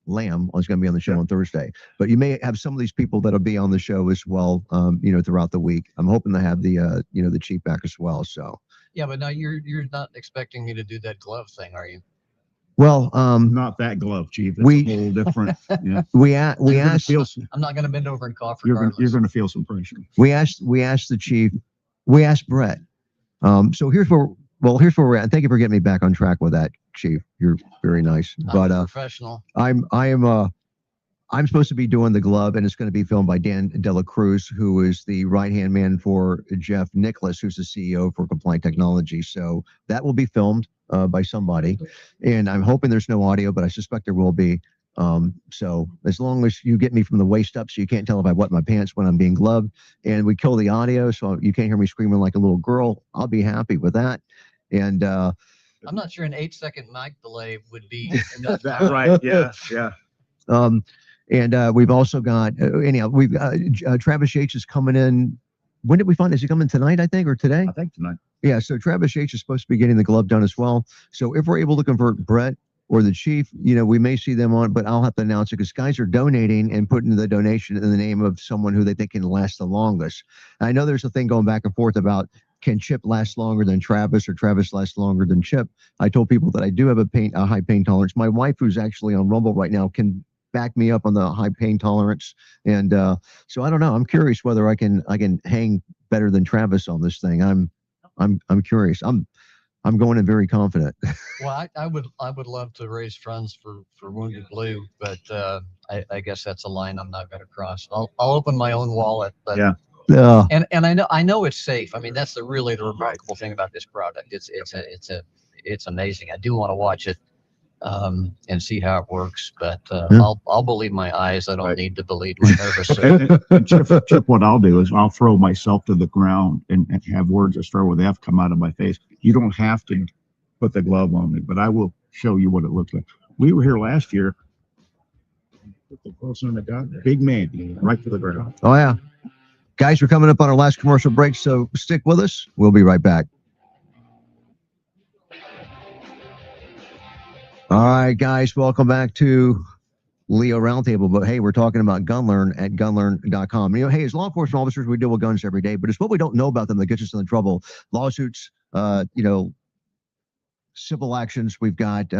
Lamb is going to be on the show on Thursday. But you may have some of these people that'll be on the show as well. Throughout the week. I'm hoping to have the the chief back as well. So yeah, but now you're not expecting me to do that glove thing, are you? Well, not that glove, Chief. It's a whole different. Yeah. We asked. I'm not going to bend over and cough. You're going to feel some pressure. We asked the chief. We asked Brett. So here's where we're at. And thank you for getting me back on track with that, Chief. You're very nice. I'm professional. I'm supposed to be doing the glove, and it's going to be filmed by Dan Dela Cruz, who is the right-hand man for Jeff Nicholas, who's the CEO for Compliant Technology. So that will be filmed by somebody, and I'm hoping there's no audio, but I suspect there will be. So as long as you get me from the waist up so you can't tell if I wet my pants when I'm being gloved, and we kill the audio so you can't hear me screaming like a little girl, I'll be happy with that. And I'm not sure an 8-second mic delay would be enough. That's right. Yeah. And we've also got we've Travis Yates is coming in. When did we find? Is he coming tonight? I think, or today? I think tonight. Yeah. So Travis Yates is supposed to be getting the glove done as well. So if we're able to convert Brett or the chief, we may see them on, but I'll have to announce it because guys are donating and putting the donation in the name of someone who they think can last the longest. I know there's a thing going back and forth about can Chip last longer than Travis, or Travis last longer than Chip? I told people that I do have a high pain tolerance. My wife, who's actually on Rumble right now, can back me up on the high pain tolerance. And so I don't know. I'm curious whether I can hang better than Travis on this thing. I'm curious. I'm going in very confident. Well, I would love to raise funds for Wounded Blue, but I guess that's a line I'm not going to cross. I'll open my own wallet, but Yeah. And I know it's safe. I mean, that's the remarkable thing about this product. It's amazing. I do want to watch it and see how it works, but I'll believe my eyes. I don't need to believe my nervous system. And Chip, what I'll do is I'll throw myself to the ground and have words that start with F come out of my face. You don't have to put the glove on me, but I will show you what it looks like. We were here last year. Put the close on the gun. Big Mandy, right to the ground. Oh yeah. Guys, we're coming up on our last commercial break, so stick with us. We'll be right back. All right, guys, welcome back to Leo Roundtable. But hey, we're talking about GunLearn at gunlearn.com. You know, hey, as law enforcement officers, we deal with guns every day, but it's what we don't know about them that gets us in trouble. Lawsuits, civil actions. We've got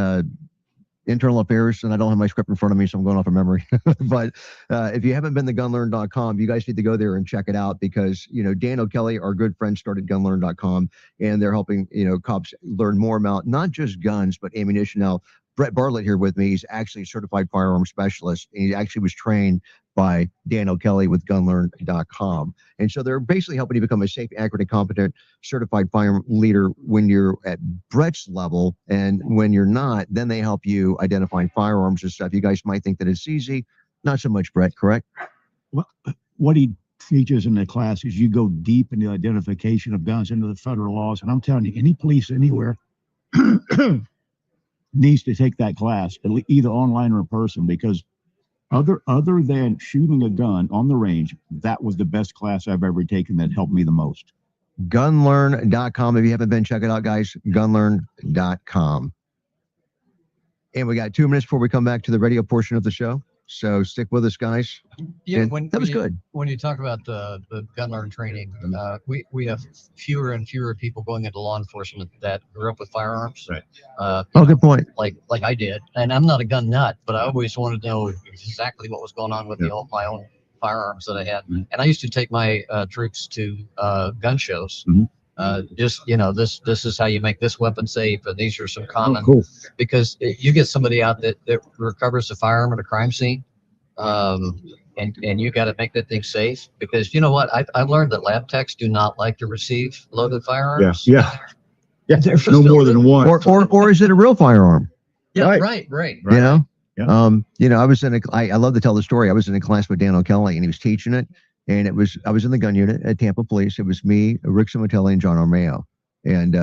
internal affairs, and I don't have my script in front of me, so I'm going off of memory. But if you haven't been to gunlearn.com, you guys need to go there and check it out, because, Dan O'Kelly, our good friend, started gunlearn.com, and they're helping, cops learn more about not just guns, but ammunition. Now, Brett Bartlett here with me, he's actually a certified firearm specialist, and he actually was trained by Dan O'Kelly with gunlearn.com. And so they're basically helping you become a safe, accurate, and competent certified firearm leader when you're at Brett's level. And when you're not, then they help you identify firearms and stuff. You guys might think that it's easy. Not so much, Brett, correct? What he teaches in the class is you go deep in the identification of guns into the federal laws. And I'm telling you, any police anywhere needs to take that class, either online or in person, because other than shooting a gun on the range, that was the best class I've ever taken that helped me the most. Gunlearn.com. If you haven't been, check it out, guys. Gunlearn.com. And we got 2 minutes before we come back to the radio portion of the show. So stick with us, guys. Yeah, that was good. When you talk about the GunLearn training, we have fewer and fewer people going into law enforcement that grew up with firearms. Right. Good point. Like I did, and I'm not a gun nut, but I always wanted to know exactly what was going on with my own firearms that I had. Mm-hmm. And I used to take my troops to gun shows. Mm-hmm. This is how you make this weapon safe, and these are some common. Oh, cool. Because you get somebody out that recovers a firearm at a crime scene, and you got to make that thing safe, because you know what, I've learned that lab techs do not like to receive loaded firearms. Yeah. There's no more than one. Or is it a real firearm? Yeah, right. You know. Yeah. I was I love to tell the story. I was in a class with Dan O'Kelly, and he was teaching it. And I was in the gun unit at Tampa Police. It was me, Rick Simatelli, and John Armeo. And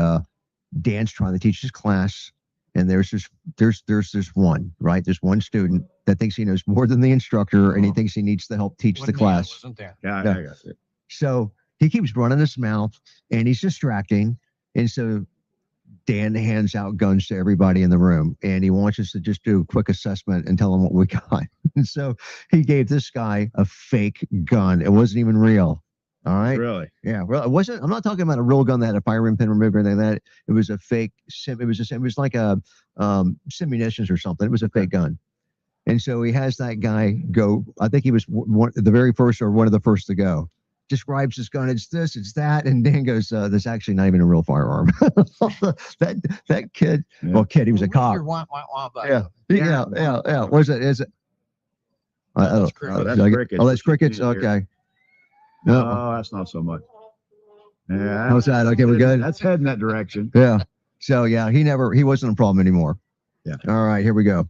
Dan's trying to teach his class. And there's this one, right? There's one student that thinks he knows more than the instructor, and he thinks he needs to help teach the class. Wasn't there? Yeah, I got it. So he keeps running his mouth, and he's distracting. And so Dan hands out guns to everybody in the room, and he wants us to just do a quick assessment and tell them what we got. And so he gave this guy a fake gun. It wasn't even real. All right. Really? Yeah. Well, it wasn't. I'm not talking about a real gun that had a firing pin removed or anything like that. It was a fake. It was like a simunitions or something. It was a fake gun. And so he has that guy go. I think he was the very first or one of the first to go. Describes his gun. It's this, it's that, and Dan goes, "That's actually not even a real firearm." that kid. Yeah. Well, kid, he was a cop. Yeah. Where's it? Is it? That's crickets. That's crickets. Oh, that's crickets. Okay. No, that's not so much. Yeah. How's that? Okay, we're good. That's heading that direction. Yeah. So yeah, he wasn't a problem anymore. Yeah. All right, here we go.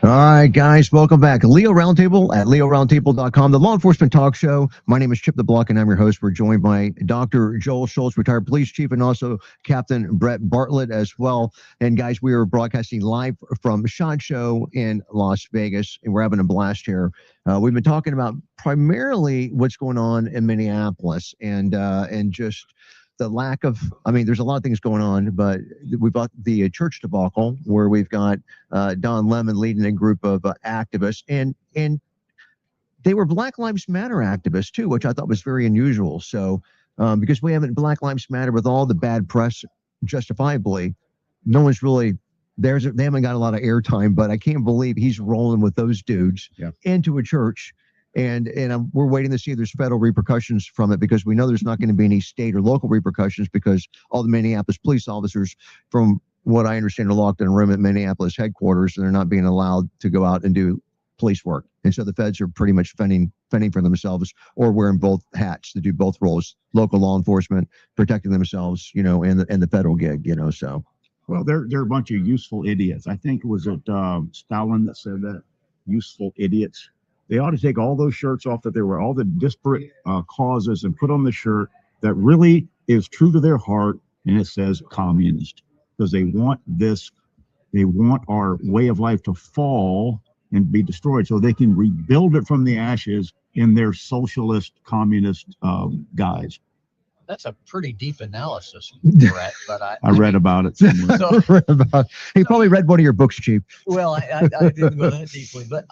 All right, guys, welcome back. Leo Roundtable at leoroundtable.com, the law enforcement talk show. My name is Chip the Block, and I'm your host. We're joined by Dr. Joel Schultz, retired police chief, and also Captain Brett Bartlett as well. And guys, we are broadcasting live from SHOT Show in Las Vegas, and we're having a blast here. We've been talking about primarily what's going on in Minneapolis, and just the lack of, I mean, there's a lot of things going on, but we've got the church debacle where we've got Don Lemon leading a group of activists, and they were Black Lives Matter activists too, which I thought was very unusual. So because we haven't Black Lives Matter with all the bad press, justifiably, no one's really they haven't got a lot of airtime. But I can't believe he's rolling with those dudes into a church. And we're waiting to see if there's federal repercussions from it, because we know there's not going to be any state or local repercussions, because all the Minneapolis police officers, from what I understand, are locked in a room at Minneapolis headquarters, and they're not being allowed to go out and do police work. And so the feds are pretty much fending for themselves, or wearing both hats to do both roles: local law enforcement, protecting themselves, and the federal gig, So, well, they're a bunch of useful idiots. I think it was Stalin that said that, useful idiots. They ought to take all those shirts off that there were all the disparate causes, and put on the shirt that really is true to their heart, and it says communist, because they want our way of life to fall and be destroyed, so they can rebuild it from the ashes in their socialist communist guise. That's a pretty deep analysis, Brett, but I read about it somewhere. So, he probably read one of your books, Chief. Well, I didn't go that deeply, but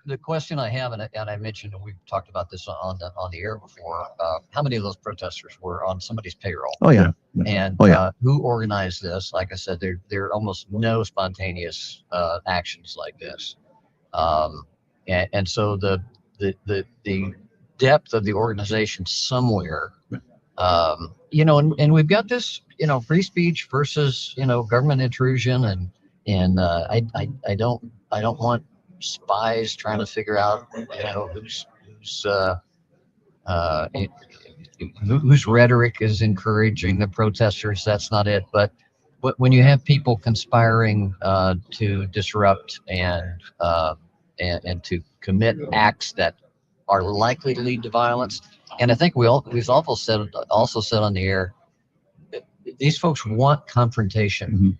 the question I have, and I mentioned, and we've talked about this on the air before, how many of those protesters were on somebody's payroll? Oh yeah. And who organized this? Like I said, there are almost no spontaneous actions like this, and so the depth of the organization somewhere, and we've got this, free speech versus government intrusion, and I don't want spies trying to figure out whose rhetoric is encouraging the protesters. That's not it. But when you have people conspiring to disrupt and to commit acts that are likely to lead to violence, and I think we've also said on the air, these folks want confrontation. Mm-hmm.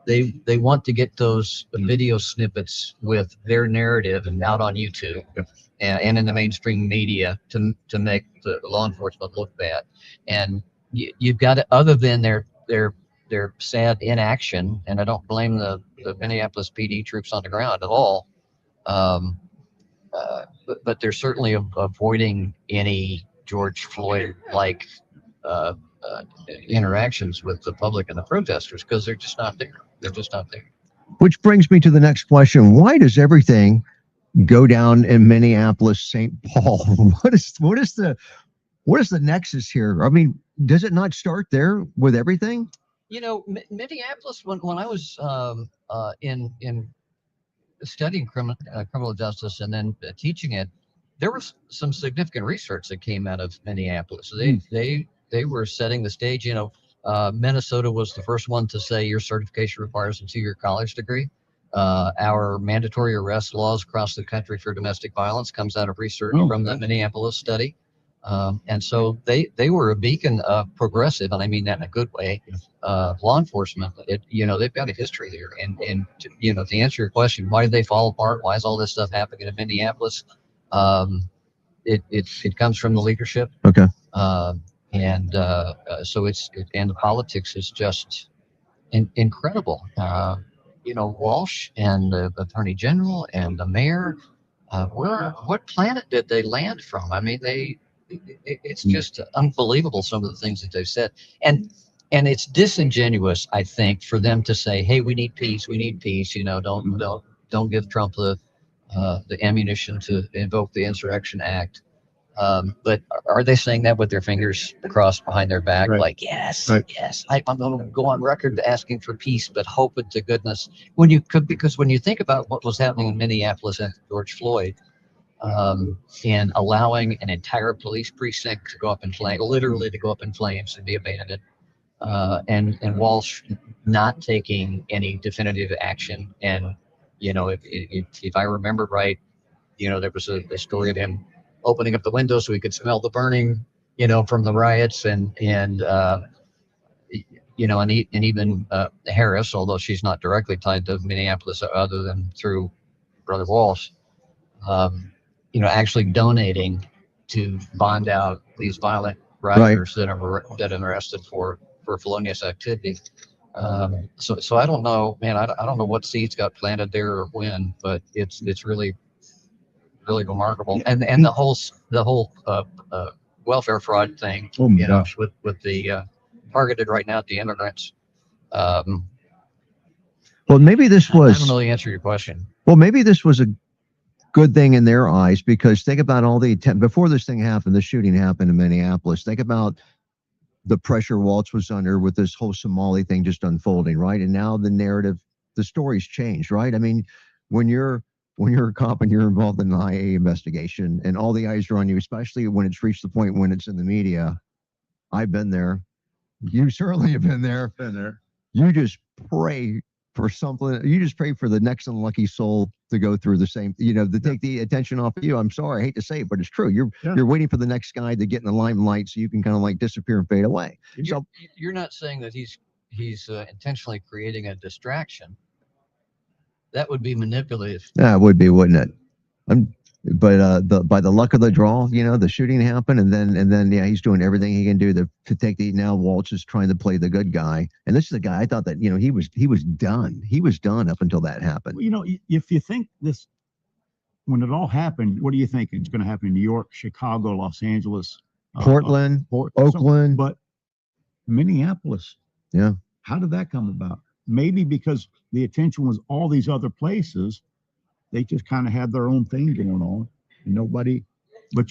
They want to get those video snippets with their narrative and out on YouTube and in the mainstream media to make the law enforcement look bad. And you've got to, other than their sad inaction, and I don't blame the Minneapolis PD troops on the ground at all, but they're certainly avoiding any George Floyd-like interactions with the public and the protesters, because they're just not there. They're just not there. Which brings me to the next question: why does everything go down in Minneapolis, St. Paul? What is the nexus here? I mean, does it not start there with everything? Minneapolis. When I was in studying criminal justice and then teaching it, there was some significant research that came out of Minneapolis. They were setting the stage. Minnesota was the first one to say your certification requires a 2-year college degree. Our mandatory arrest laws across the country for domestic violence comes out of research from the Minneapolis study. And so they were a beacon of progressive, and I mean that in a good way, law enforcement. They've got a history there. And to answer your question, why did they fall apart? Why is all this stuff happening in Minneapolis? It comes from the leadership. Okay. So and the politics is just incredible. Walsh and the Attorney General and the mayor, what planet did they land from? I mean, it's just unbelievable, some of the things that they've said. And it's disingenuous, I think, for them to say, hey, we need peace. Don't give Trump the ammunition to invoke the Insurrection Act. But are they saying that with their fingers crossed behind their back? Right. Like, yes, Right. yes, I'm going to go on record asking for peace, but hoping to goodness because when you think about what was happening in Minneapolis and George Floyd, and allowing an entire police precinct to go up in flames, literally to go up in flames and be abandoned, and Walsh not taking any definitive action. And, if I remember right, there was a story of him opening up the window so he could smell the burning, from the riots, and even Harris, although she's not directly tied to Minneapolis other than through Brother Walsh, actually donating to bond out these violent riders that are arrested for felonious activity. So I don't know, man. I don't know what seeds got planted there or when, but it's really remarkable. And the whole welfare fraud thing, Oh my gosh. with the targeted right now at the immigrants. Um, Well, maybe this I don't was. know the answer to your question. Well, maybe this was a good thing in their eyes, because think about all the before this thing happened, the shooting happened in Minneapolis. Think about the pressure Waltz was under with this whole Somali thing just unfolding, right? And now the narrative, the story's changed, right? I mean, when you're a cop and you're involved in an IA investigation and all the eyes are on you, especially when it's reached the point when it's in the media. I've been there. You certainly have been there. Been there. You just pray for something. You just pray for the next unlucky soul to go through the same, to take the attention off of you. I'm sorry, I hate to say it, but it's true. You're waiting for the next guy to get in the limelight so you can kind of like disappear and fade away. You're not saying that he's intentionally creating a distraction. That would be manipulative. Yeah, it would be, wouldn't it? By the luck of the draw, the shooting happened, and then he's doing everything he can do to take the. Now Waltz is trying to play the good guy, and this is the guy I thought that he was done. He was done up until that happened. Well, if you think this, when it all happened, what do you think it's going to happen in New York, Chicago, Los Angeles, Portland, Oakland, but Minneapolis? Yeah. How did that come about? Maybe because the attention was all these other places. They just kind of had their own thing going on, and nobody. But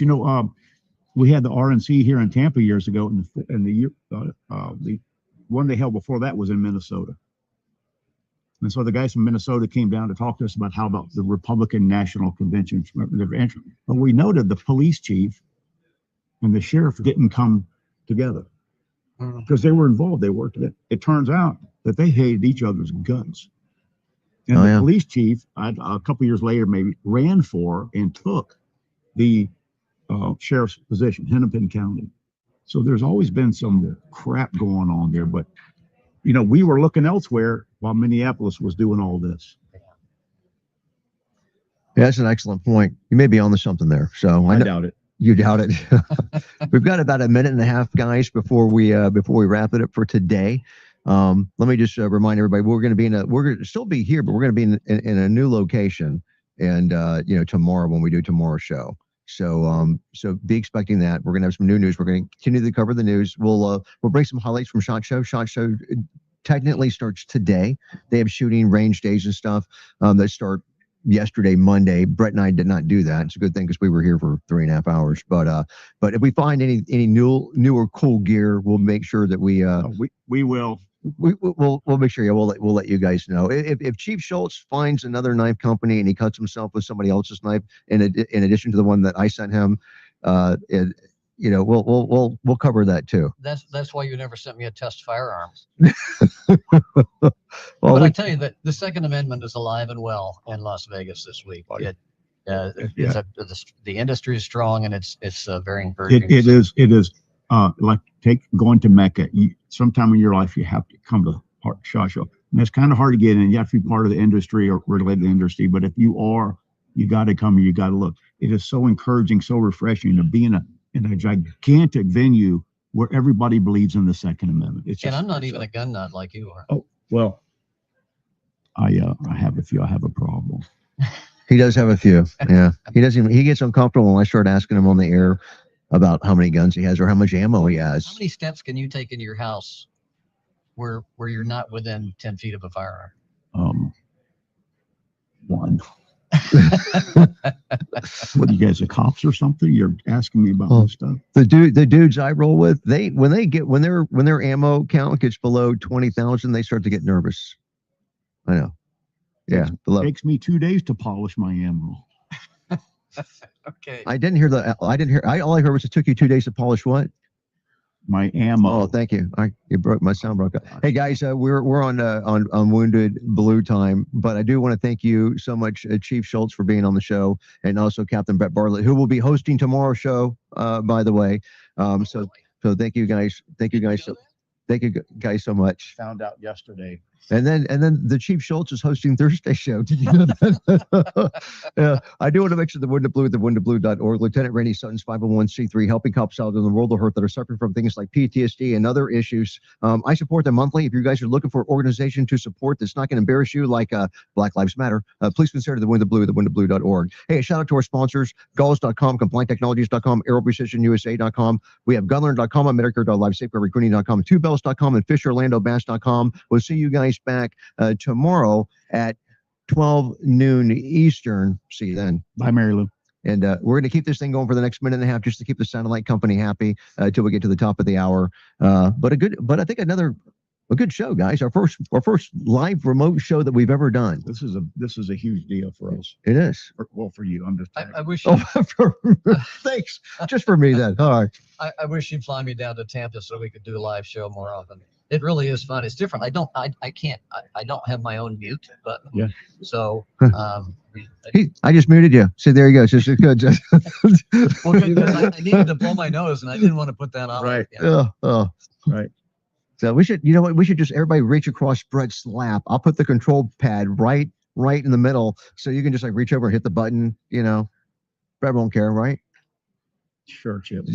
we had the RNC here in Tampa years ago, and the one they held before that was in Minnesota. And so the guys from Minnesota came down to talk to us about how the Republican National Convention. But we noted the police chief and the sheriff didn't come together because they were involved. They worked together. It turns out that they hated each other's guts. And the police chief, a couple years later, maybe ran for and took the sheriff's position, Hennepin County. So there's always been some crap going on there. But, we were looking elsewhere while Minneapolis was doing all this. Yeah, that's an excellent point. You may be onto something there. So I doubt it. You doubt it. We've got about a minute and a half, guys, before we wrap it up for today. Let me just remind everybody, we're going to still be here, but we're going to be in a new location, and tomorrow when we do tomorrow's show. So be expecting that. We're going to have some new news. We're going to continue to cover the news. We'll bring some highlights from SHOT Show. SHOT Show technically starts today. They have shooting range days and stuff that start yesterday, Monday. Brett and I did not do that. It's a good thing because we were here for 3.5 hours. But if we find any newer cool gear, we'll make sure that we will. We'll make sure. Yeah, we'll let you guys know. If Chief Schultz finds another knife company and he cuts himself with somebody else's knife in addition to the one that I sent him, we'll cover that too. That's why you never sent me a test firearms. Well, but I tell you that the Second Amendment is alive and well in Las Vegas this week. The industry is strong, and it's very encouraging. It is. Like going to Mecca. Sometime in your life you have to come to SHOT Show, and it's kind of hard to get in. You have to be part of the industry or related to the industry. But if you are, you got to come. You got to look. It is so encouraging, so refreshing to be in a gigantic venue where everybody believes in the Second Amendment. And I'm not even a gun nut like you are. Oh well, I have a few. I have a problem. He does have a few. Yeah, he gets uncomfortable when I start asking him on the air about how many guns he has or how much ammo he has. How many steps can you take in your house where you're not within 10 feet of a firearm? One. What, you guys are cops or something? You're asking me about this stuff. The dudes I roll with, when their ammo count gets below 20,000, they start to get nervous. I know. Yeah. It takes me 2 days to polish my ammo. Okay. All I heard was it took you 2 days to polish what? My ammo. Oh, thank you. My sound broke up. Hey guys, we're on Wounded Blue time, but I do want to thank you so much, Chief Schultz, for being on the show, and also Captain Brett Bartlett, who will be hosting tomorrow's show, by the way. So thank you guys. Thank you guys so much. Found out yesterday. And then the Chief Schultz is hosting Thursday show. Did you know that? Yeah, I do want to mention the Wind of Blue at thewindofblue.org. Lieutenant Randy Sutton's 501c3, helping cops out in the world of hurt that are suffering from things like PTSD and other issues. I support them monthly. If you guys are looking for an organization to support that's not going to embarrass you like Black Lives Matter, please consider the Wind of Blue at thewindofblue.org. Hey, a shout out to our sponsors, Gauls.com, CompliantTechnologies.com, AeroPrecisionUSA.com. We have Gunlearn.com, Medicare.live, SafeGuardRecruiting.com, and TwoBells.com, and FisherLandoBass.com. We'll see you guys back tomorrow at 12 noon Eastern. See you then. Bye, Mary Lou. And we're going to keep this thing going for the next minute and a half just to keep the satellite company happy until we get to the top of the hour. But I think a good show, guys. Our first live remote show that we've ever done. This is a huge deal for us. It is. For you. I'm just. I wish. Thanks. Just for me then. All right. I wish you'd fly me down to Tampa so we could do a live show more often. It really is fun. It's different. I don't have my own mute button. Yeah. So I just muted you. See, there you go. Just good. well, I needed to blow my nose and I didn't want to put that on. Right. Right. So we should, we should just everybody reach across Brett's lap. I'll put the control pad right in the middle, so you can just like reach over and hit the button. Brett won't care, right? Sure, Chip.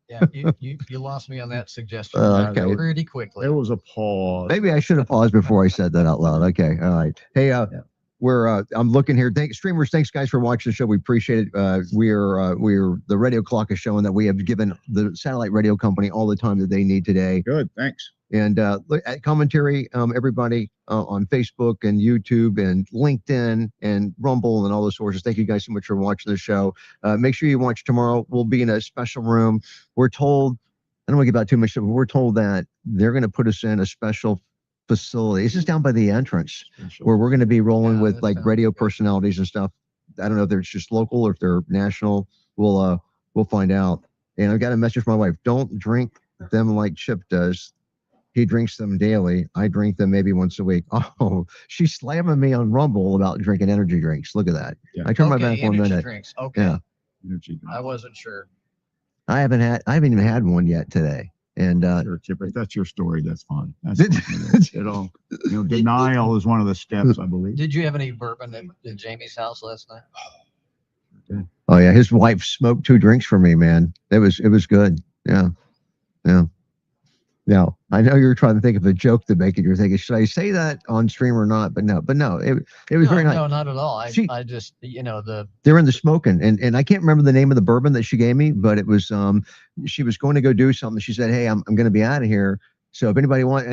Yeah, you lost me on that suggestion okay. pretty quickly. There was a pause. Maybe I should have paused before I said that out loud. Okay, all right. Hey, I'm looking here. Streamers, thanks guys for watching the show. We appreciate it. We're the radio clock is showing that we have given the satellite radio company all the time that they need today. Good, thanks. And look at commentary, everybody on Facebook and YouTube and LinkedIn and Rumble and all those sources. Thank you guys so much for watching the show. Make sure you watch tomorrow. We'll be in a special room. We're told, I don't want to give out too much, but we're told that they're going to put us in a special facility. It's just down by the entrance where we're going to be rolling with like radio personalities and stuff. I don't know if they're just local or if they're national. We'll find out. And I've got a message from my wife. Don't drink them like Chip does. He drinks them daily. I drink them maybe once a week. Oh, she's slamming me on Rumble about drinking energy drinks. Look at that. Yeah. I turned my back 1 minute. Drinks. Okay. Yeah. I wasn't sure. I haven't even had one yet today. And sure, Chip, if that's your story, that's fine. That's it all. Denial is one of the steps, I believe. Did you have any bourbon at Jamie's house last night? Okay. Oh yeah, his wife smoked 2 drinks for me, man. It was good. Yeah. Now, I know you're trying to think of a joke to make it. You're thinking, should I say that on stream or not? But no, it was very nice. No, not at all. I just, they're in the smoking, and I can't remember the name of the bourbon that she gave me, but it was, she was going to go do something. She said, hey, I'm going to be out of here. So if anybody wants,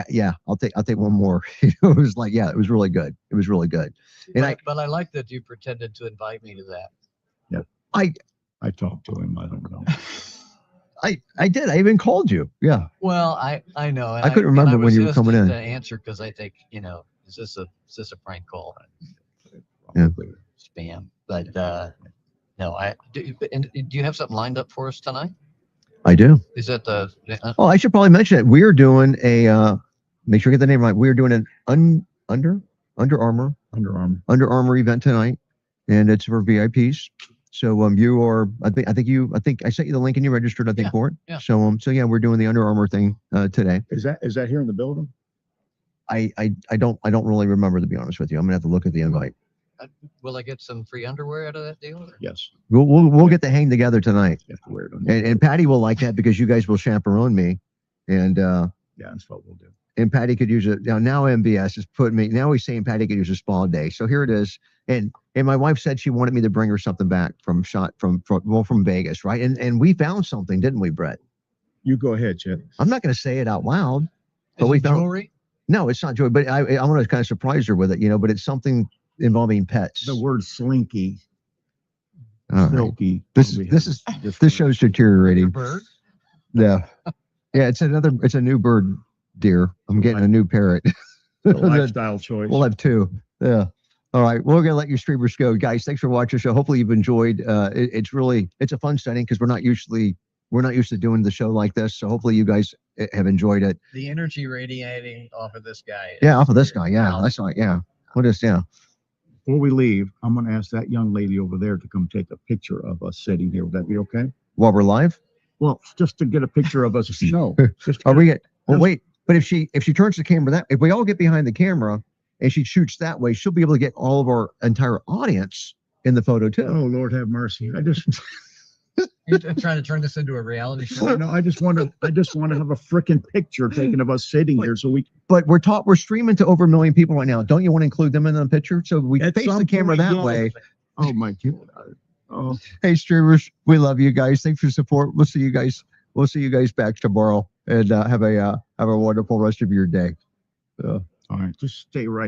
yeah, I'll take one more. It was like, yeah, it was really good. It was really good. And but I like that you pretended to invite me to that. Yeah. I talked to him. I don't know. I did. I even called you. Yeah. Well, I know. I couldn't remember when you were coming in. To answer because I think is this a prank call? Yeah. Spam. But no. Do you have something lined up for us tonight? I do. Is that the? Oh, I should probably mention it. We're doing a. Make sure you get the name right. We're doing an Under Armour event tonight, and it's for VIPs. So you are, I think I sent you the link and you registered, for it. Yeah. So yeah, we're doing the Under Armour thing today. Is that here in the building? I don't really remember, to be honest with you. I'm gonna have to look at the invite. Will I get some free underwear out of that deal? Yes. We'll get to hang together tonight. You have to wear it on and Patty will like that because you guys will chaperone me. And yeah, that's what we'll do. And Patty could use it now. MBS is putting me. Now he's saying Patty could use a spa day. So here it is. And my wife said she wanted me to bring her something back from Vegas, right? And we found something, didn't we, Brett? You go ahead, Chip. I'm not going to say it out loud, but we found jewelry. No, it's not jewelry. But I want to kind of surprise her with it, But it's something involving pets. The word slinky, silky. Right. This show's deteriorating. Bird. Yeah, yeah. It's a new bird, dear. I'm getting a new parrot. A lifestyle choice. We'll have 2. Yeah. All right, we're gonna let you streamers go, guys. Thanks for watching the show. Hopefully you've enjoyed. It's a fun setting because we're not used to doing the show like this. So hopefully you guys have enjoyed it. The energy radiating off of this guy. Yeah, off of this guy. Yeah, that's right. Yeah. What is? Yeah. Before we leave, I'm gonna ask that young lady over there to come take a picture of us sitting here. Would that be okay? While we're live? Well, just to get a picture of us. No. Are we get? Well, wait. But if she turns the camera if we all get behind the camera and she shoots that way, she'll be able to get all of our entire audience in the photo too. Oh, Lord have mercy. You're trying to turn this into a reality show. No, I just want to have a freaking picture taken of us sitting here so we. But we're streaming to over 1 million people right now. Don't you want to include them in the picture? So we At face some the camera point, that yeah. way. Oh my God. Oh, Hey, streamers, we love you guys. Thanks for your support. We'll see you guys. We'll see you guys back tomorrow, and have a wonderful rest of your day. all right. Just stay right.